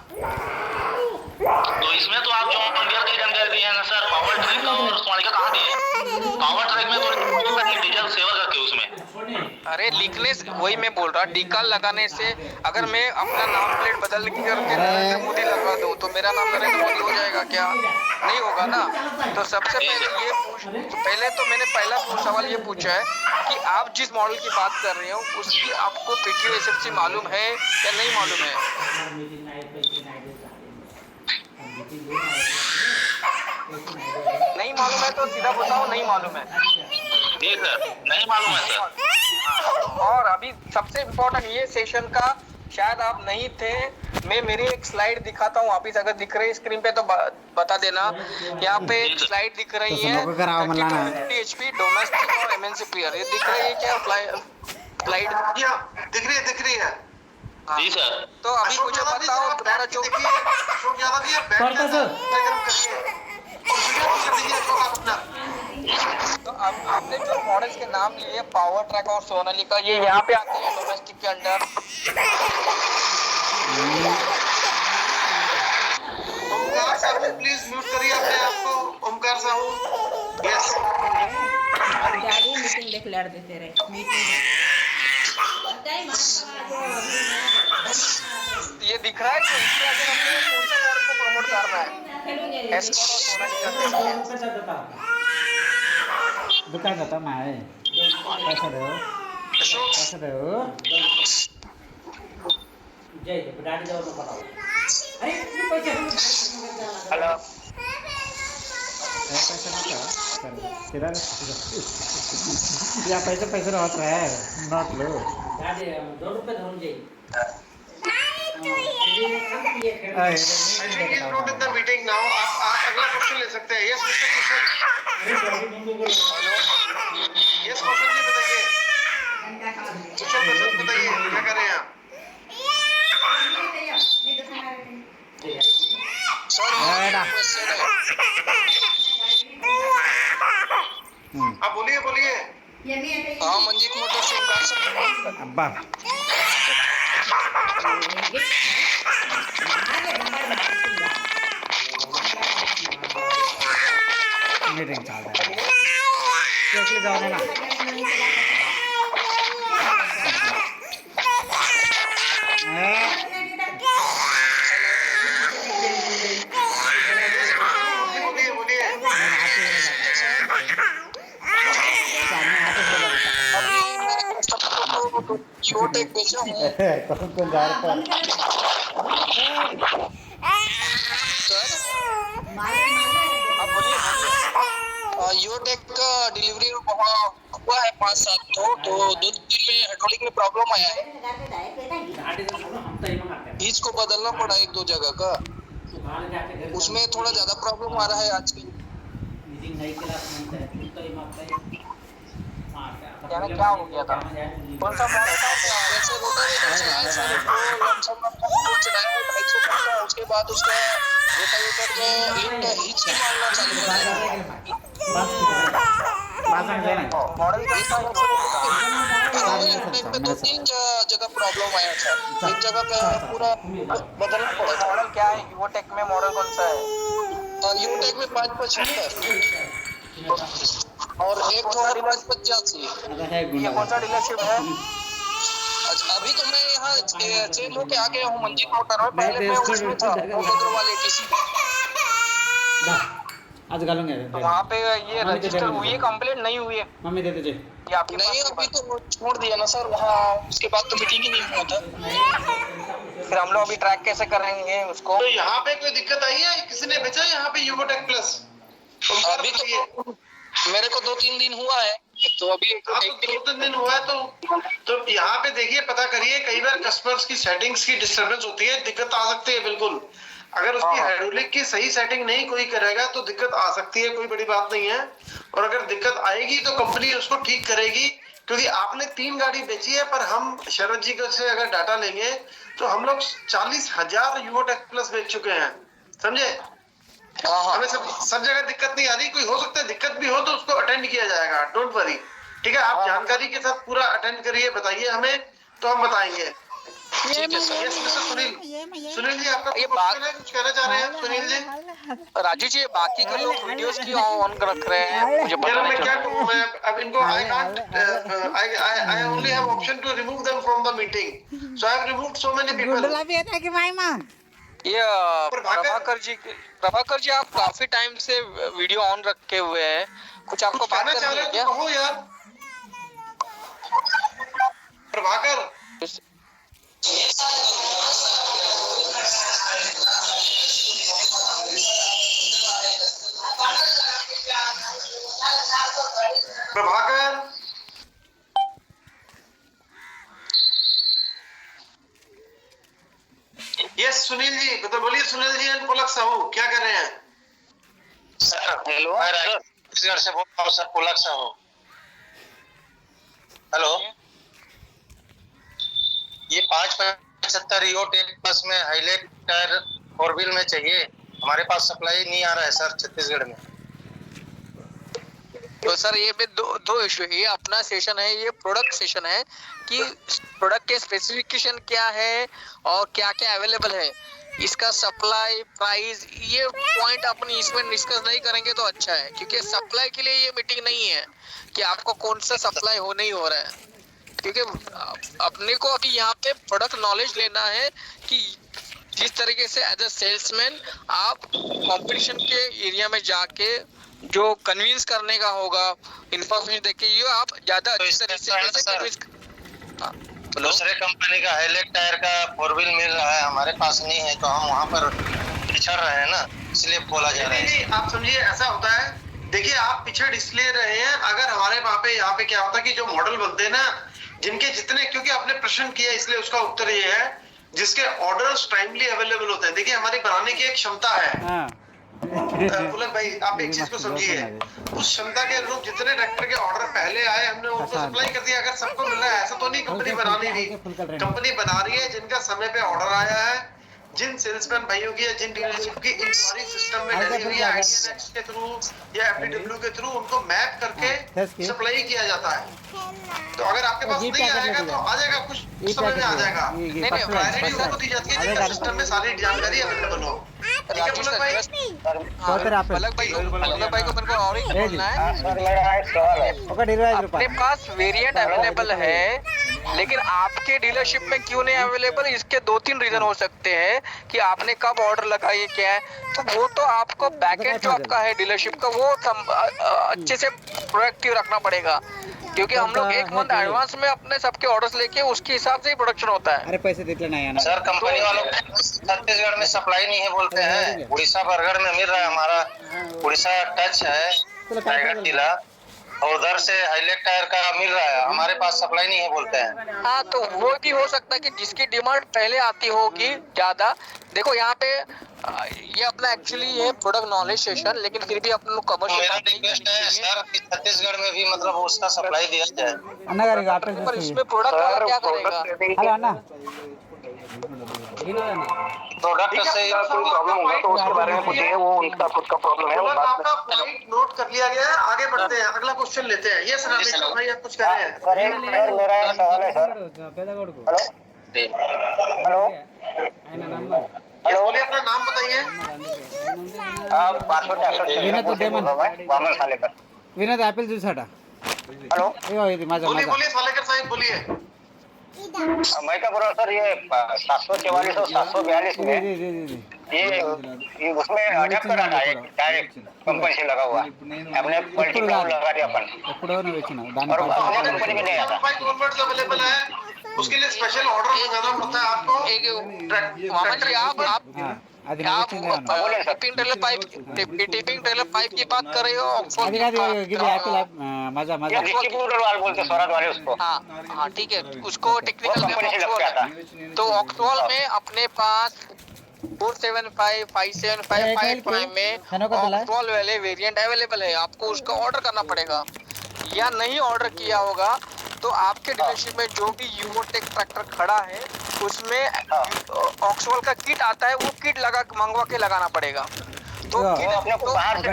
तो इसमें तो आप जो इंडियर की जानकारी दी है ना सर, पावर ट्रैक और सोनालिका कहाँ दी है? पावर ट्रैक में तो डीजल सेवर करके उसमें। अरे लिखने से वही मैं बोल रहा, डिकल लगाने से अगर मैं अपना नाम प्लेट बदल करके नरेंद्र मोदी लगा दूं तो मेरा नाम नरेंद्र मोदी हो जाएगा क्या? नहीं होगा ना। तो सबसे पहले पहले तो मैंने पहला सवाल ये पूछा है कि आप जिस मॉडल की बात कर रहे हो उसकी आपको पीटीओ एसएफसी मालूम है या नहीं मालूम है? नहीं मालूम है तो सीधा बताओ नहीं मालूम है। जी सर, नहीं मालूम है सर। और अभी सबसे इम्पोर्टेंट ये सेशन का शायद आप नहीं थे, मैं मेरी एक स्लाइड दिखाता हूँ वापिस, अगर दिख रही है स्क्रीन पे तो बता देना। यहाँ पे एक स्लाइड दिख रही है 30 HP डोमेस्टिक और एमएनसी प्लेयर, ये दिख रही है क्या स्लाइड? दिख रही है। हाँ। जी सर। तो अभी मुझे बताओ तुम्हारा जो तो अब आपने जो मॉडल्स के नाम लिए पावर ट्रैक और सोनालिका, ये यहाँ पे आते हैं डोमेस्टिक के under. Omkar Sahu please mute करिए अपने आप को। ओमकार साहू, यस। गाड़ी मीटिंग डिक्लेयर देते रहे मीटिंग। ये दिख रहा है कि इसके आगे हमने कौन सा मॉडल को प्रमोट करना है? एस्कॉर्ट और सोनालिका दुकान जाता मैं कैसा रहो जय गाड़ी जाओ ना बताओ। अरे हेलो पैसा तेरा या पैसे रहता है नोट लो गाड़ी 2 रुपए धरून जाई। Note in the meeting now. आप अगला क्वेश्चन ले सकते हैं। Yes Mister Kishan, yes question जी बताइए। क्वेश्चन बताइए, क्या कर रहे हैं आप? आप बोलिए। हाँ मंजीत मोटर से ओमकार साहब। अब्बा मीटिंग चल रहा है, कैसे जाओ ना बोलिए। यूटेक बेचा हूँ कौन जा रहा है? आप बोलिए। यूटेक का डिलीवरी हुआ है 5-7 तो 2 दिन में हाइड्रोलिक में प्रॉब्लम आया है, बीज को बदलना पड़ा 1-2 जगह का, उसमें थोड़ा ज्यादा प्रॉब्लम आ रहा है आजकल। क्या हो गया था? कौन सा मॉडल था? जैसे रोटावेटर चलाया सारे को लमसम चलाया 250 का, उसके बाद उसका रोटावेटर में ईंट हिच के मारना चालू कर दिया। मॉडल कैसा है? 2-3 जगह प्रॉब्लम आया था, एक जगह पे पूरा बदलना पड़ा था। मॉडल क्या है यूटेक में? मॉडल कौन सा है? यूटेक में 575 और एक तो 585। ये कौन सा डीलरशिप है? अच्छा अभी तो मैं यहाँ चेंज होके आ गया हूँ मंजीत मोटर में, पहले मैं उसमें था वाले टीसी आज गालूंगे तो वहाँ पे ये रजिस्टर हुई है, कंप्लेंट नहीं हुई है? मम्मी दे दीजिए। ये आपके नहीं अभी तो छोड़ दिया ना सर वहाँ, उसके बाद तो मीटिंग ही नहीं हुआ था। फिर हम लोग अभी ट्रैक कैसे करेंगे उसको? तो यहाँ पे कोई दिक्कत आई है? किसी ने बेचा यहाँ पे यूवोटेक प्लस? अभी तो मेरे को 2-3 दिन हुआ है, तो अभी हाँ, तो 2-3 दिन हुआ है तो यहाँ पे देखिए, पता करिए, कई बार कस्टमर्स की सेटिंग्स की डिस्टर्बेंस होती है, दिक्कत आ सकती है बिल्कुल। अगर उसकी हाइड्रोलिक की सही सेटिंग नहीं कोई करेगा तो दिक्कत आ सकती है, कोई बड़ी बात नहीं है। और अगर दिक्कत आएगी तो कंपनी उसको ठीक करेगी, क्योंकि आपने 3 गाड़ी बेची है, पर हम शरद जी से अगर डाटा लेंगे तो हम लोग 40,000 यूवोटेक प्लस बेच चुके हैं, समझे? हमें सब जगह दिक्कत नहीं आ रही, कोई हो सकता है दिक्कत भी हो तो उसको अटेंड किया जाएगा, डोंट वरी। ठीक है, आप जानकारी के साथ पूरा अटेंड करिए, बताइए हमें, तो हम बताएंगे। सुनील जी, आपका ये क्वेश्चन है, कुछ कहना चाह रहे हैं सुनील जी? राजू जी, बाकी के लोग वीडियोस क्यों ऑन रख रहे हैं, मुझे पता मैं नहीं क्या चल करूं, मैं अब इनको I only have option to remove them from the meeting, so I have removed so many people. ये प्रभाकर जी आप काफी टाइम से वीडियो ऑन रखे हुए हैं, कुछ आपको कुछ बात कहना चाह करनी रहे है हो क्या? तो कहो यार प्रभाकर। प्रभाकर, यस सुनील जी, तो बोलिए सुनील जी एंड पुलक साहू, क्या कर रहे हैं? सर हेलो, मैं छत्तीसगढ़ से बोल रहा हूँ सर, पुलक साहू। हेलो, ये 575 यूवोटेक प्लस में हाईलाइट टायर 4 व्हील में चाहिए, हमारे पास सप्लाई नहीं आ रहा है सर छत्तीसगढ़ में। तो सर ये भी दो इशू है, ये अपना सेशन है, ये प्रोडक्ट सेशन है कि प्रोडक्ट के स्पेसिफिकेशन क्या है और क्या क्या अवेलेबल है, इसका सप्लाई प्राइस, ये पॉइंट अपनी इसमें डिस्कस नहीं करेंगे तो अच्छा है, क्योंकि सप्लाई के लिए ये मीटिंग नहीं है कि आपको कौन सा सप्लाई हो नहीं हो रहा है, क्योंकि अपने को अभी यहाँ पे प्रोडक्ट नॉलेज लेना है कि जिस तरीके से एज अ सेल्समैन आप कंपटीशन के एरिया में जाके जो कन्विंस करने का होगा, इंफॉर्मेशन देके ये आप ज्यादा अच्छी तरीके से कन्विंस। दूसरे कंपनी का हाईलाइट टायर का 4 व्हील मिल रहा है, हमारे पास नहीं है, तो हम वहाँ पर पिछड़ रहे हैं ना, इसलिए बोला जा रहा है। नहीं, आप समझिए ऐसा होता है, देखिए आप पिछड़ इसलिए रहे हैं, अगर हमारे वहाँ पे यहाँ पे क्या होता है कि जो मॉडल बनते हैं ना, जिनके जितने, क्योंकि आपने प्रश्न किया इसलिए उसका उत्तर ये है, जिसके ऑर्डर्स टाइमली अवेलेबल होते हैं। देखिए हमारी बनाने की एक क्षमता है, पुलक भाई आप एक चीज को समझिए, उस क्षमता के अनुरूप जितने ट्रैक्टर के ऑर्डर पहले आए हमने उनको सप्लाई कर दिया। अगर सबको मिल रहा है, ऐसा तो नहीं कंपनी बना नहीं रही, कंपनी बना रही है जिनका समय पे ऑर्डर आया है, जिन सेल्समैन भाइयों की या जिन डीलरशिप की इंक्वायरी सिस्टम में डली हुई है आइडिया नेक्स्ट के थ्रू या एफडीडब्ल्यू के थ्रू, उनको मैप करके सप्लाई किया जाता है। तो अगर आपके पास नहीं आएगा तो आ जाएगा, कुछ समय में आ जाएगा, प्रायोरिटी उनको दी जाती है जिनका सिस्टम में सारी जानकारी अवेलेबल हो। ठीक है पुलक भाई? पलक भाई को मेरे को और ही बोलना है, अपने पास वेरिएंट अवेलेबल है, लेकिन आपके डीलरशिप में क्यों नहीं अवेलेबल, इसके 2-3 रीजन हो सकते हैं कि आपने कब ऑर्डर लगाई क्या है, तो वो तो आपको बैकएंड जो आपका है डीलरशिप का, वो अच्छे से प्रोएक्टिव रखना पड़ेगा, क्योंकि हम लोग 1 मंथ एडवांस में अपने सबके ऑर्डर्स लेके उसके हिसाब से ही प्रोडक्शन होता है। अरे पैसे देख लेना यार सर कंपनी वालों को छत्तीसगढ़ में सप्लाई नहीं है बोलते हैं, उड़ीसा बरगढ़ में मिल रहा है, हमारा उड़ीसा टच है रायगढ़ जिला, और उधर से हाईलाइट टायर का मिल रहा है, हमारे पास सप्लाई नहीं है बोलते हैं। हाँ, तो वो भी हो सकता है कि जिसकी डिमांड पहले आती होगी ज्यादा। देखो यहाँ पे ये अपना एक्चुअली ये प्रोडक्ट नॉलेज सेशन, लेकिन फिर भी अपन लोग कमर्शियल मेरा रिक्वेस्ट है सर कि छत्तीसगढ़ में भी मतलब उसका सप्लाई दिया जाए। अन्ना करेगा आप पर इसमें प्रोडक्ट वाला क्या करेगा? अरे अन्ना प्रोडक्ट से कोई प्रॉब्लम होगा तो उसके बारे में पूछिए, वो उनका खुद का प्रॉब्लम है, वो बात आपका पॉइंट नोट कर लिया गया है, आगे बढ़ते हैं, अगला क्वेश्चन लेते हैं। ये सर भाई आप कुछ कह रहे हैं? मेरा एक सवाल है सर। हेलो बोलिए, अपना नाम बताइए। Vinod Apple juice Hata hello बोलिए बोलिए सालेकर साहब बोलिए। मैं क्या बोल रहा हूँ सर, ये 744 और 742 में ये उसमें अडैप्टर आता है, डायरेक्ट कंपनी से लगा हुआ, अपने मल्टीप्लायर लगा दिया अपन, और अपने कंपनी में नहीं आता। कन्वर्ट्स अवेलेबल है, उसके लिए स्पेशल ऑर्डर मंगाना पड़ता है आपको। मामा जी आप అది आप नवीन है बोले सर। टिपिंग ट्रेलर पाइप की बात कर रहे हो ऑक्सफोर्ड అది की కాదు గివ్ యాపిల్ मजा ये मजा डिस्ट्रीब्यूटर वाले बोलते हैं, स्वराज वाले उसको। हाँ हाँ ठीक है, उसको टेक्निकल वो में कंपनी से लग ऑक्सफोर्ड के आता है। तो ऑक्सफोर्ड में अपने पास 475, 575, 55 में ऑक्सफोर्ड वाले वेरिएंट अवेलेबल है। आपको उसका ऑर्डर करना पड़ेगा, या नहीं ऑर्डर किया होगा तो आपके डीलरशिप में जो भी यूवोटेक ट्रैक्टर खड़ा है उसमें ऑक्सफोर्ड का किट आता है, वो किट मंगवा के लगाना पड़ेगा। तो वो किट वो अपने को बाहर से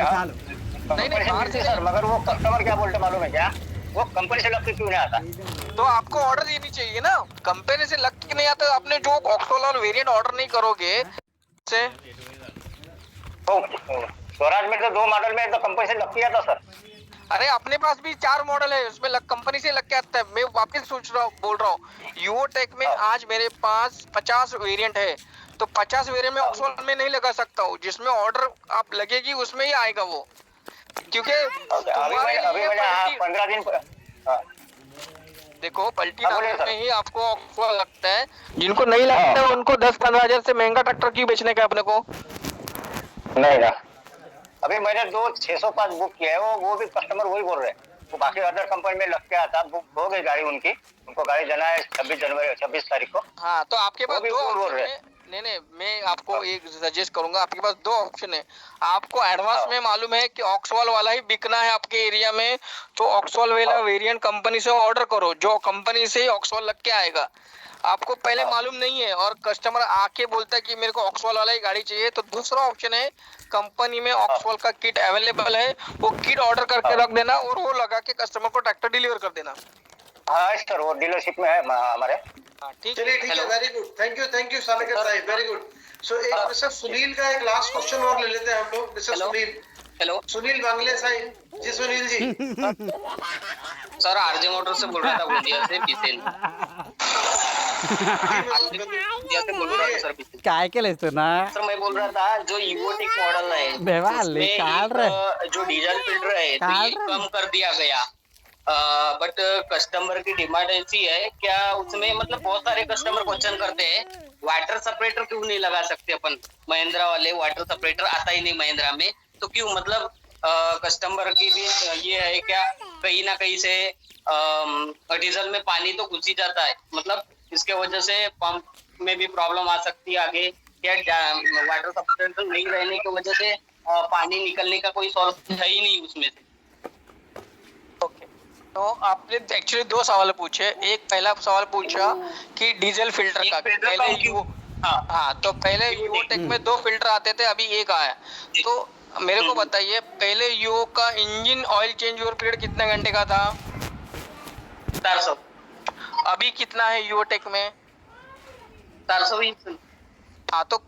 नहीं, बाहर से सर, मगर वो कस्टमर क्या बोलते मालूम है क्या, वो कंपनी से लग के क्यों नहीं आता? तो आपको ऑर्डर देनी चाहिए ना, कंपनी से लग के नहीं आता। आपने जो ऑक्सफोर्ड और वेरिएंट ऑर्डर नहीं करोगे से स्वराज में तो 2 मॉडल में तो कंपनी से लग किया था सर। अरे अपने पास भी 4 मॉडल है, उसमें कंपनी से लग के आता है। मैं वापस बोल रहा हूँ यूवोटेक में आज मेरे पास 50 वेरिएंट है, तो 50 वेरिएंट में ऑक्सफोर्ड में नहीं लगा सकता हूँ। जिसमें ऑर्डर आप लगेगी उसमें ही आएगा वो, क्योंकि अभी मैंने 15 दिन देखो पलटी हाँ, बोलिए नागपुर सर। में ही आपको ऑक्सफोर्ड लगता है। जिनको नहीं लगता है उनको 10-15 हजार से महंगा ट्रैक्टर क्यों बेचने का अपने को। नहीं ना, अभी मैंने 2 605 बुक किया है, वो भी कस्टमर वही बोल रहे हैं। वो बाकी अदर कंपनी में लग के आता, बुक हो गई गाड़ी उनकी, उनको गाड़ी जाना है 26 तारीख को। हाँ तो आपके पास वो भी दो बोल ऑप्शन रहे है। नहीं, मैं आपको एक सजेस्ट करूंगा, आपके पास 2 ऑप्शन है। आपको एडवांस में मालूम है कि ऑक्सफोर्ड वाला ही बिकना है आपके एरिया में, तो ऑक्सफोर्ड वाला वेरिएंट कंपनी से ऑर्डर करो, जो कंपनी से ऑक्सफोर्ड लग के आएगा। आपको पहले मालूम नहीं है और कस्टमर आके बोलता है कि मेरे को ऑक्सफोर्ड वाला ही गाड़ी चाहिए, तो दूसरा ऑप्शन है कंपनी में ऑक्सफोर्ड का किट अवेलेबल है, वो किट ऑर्डर करके रख देना और वो लगा के कस्टमर को ट्रैक्टर डिलीवर कर देना। हाँ सर, वो डीलरशिप में है हमारे। हाँ ठीक चलिए ठीक है, hello. Very good, thank you Sanika साहिब, वेरी गुड। सो एक मिस्टर सुनील का एक लास्ट क्वेश्चन और ले लेते हैं हम लोग। Mister hello. Sunil, hello Sunil Bangle साहिब जी। Sunil ji sir, RJ Motor से बोल रहा था, गोंदिया से बिसेन। गोंदिया से बोल रहा था सर, बिसेन। काय केलंय तू ना सर मैं बोल रहा था जो यूवोटेक मॉडल है बेवाले, उसमें काल एक, जो डीजल फिल्टर है तो ये कम कर दिया गया, बट कस्टमर की डिमांड ऐसी है क्या उसमें, मतलब बहुत सारे कस्टमर क्वेश्चन करते हैं वाटर सेपरेटर क्यों नहीं लगा सकते अपन, महिंद्रा वाले वाटर सेपरेटर आता ही नहीं महिंद्रा में, तो क्यों, मतलब कस्टमर की भी ये है क्या, कहीं ना कहीं से डीजल में पानी तो घुस ही जाता है, मतलब इसके वजह से पंप में भी प्रॉब्लम आ सकती है आगे, क्या वाटर सेपरेटर नहीं रहने की वजह से पानी निकलने का कोई सोर्स है ही नहीं उसमें से। ओके, तो आपने एक्चुअली 2 सवाल पूछे। एक पहला सवाल पूछा कि डीजल फिल्टर का, पहले हाँ तो पहले यूवोटेक में 2 फिल्टर आते थे, अभी एक आया। तो मेरे को बताइए, पहले यूवो का engine oil change over period कितने घंटे का था? 400। अभी कितना है यूवोटेक में? 420। हाँ तो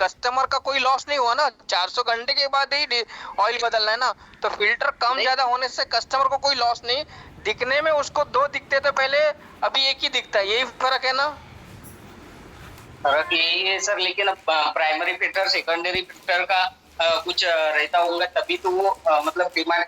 कस्टमर का कोई लॉस नहीं हुआ ना, 400 घंटे के बाद ही ऑयल बदलना है ना, तो फिल्टर कम ज्यादा होने से कस्टमर को कोई लॉस नहीं। दिखने में उसको 2 दिखते थे पहले, अभी एक ही दिखता है, यही फर्क है ना? फर्क यही है सर, लेकिन अब प्राइमरी फिल्टर सेकेंडरी फिल्टर का कुछ रहता होगा तभी तो वो मतलब डिमांड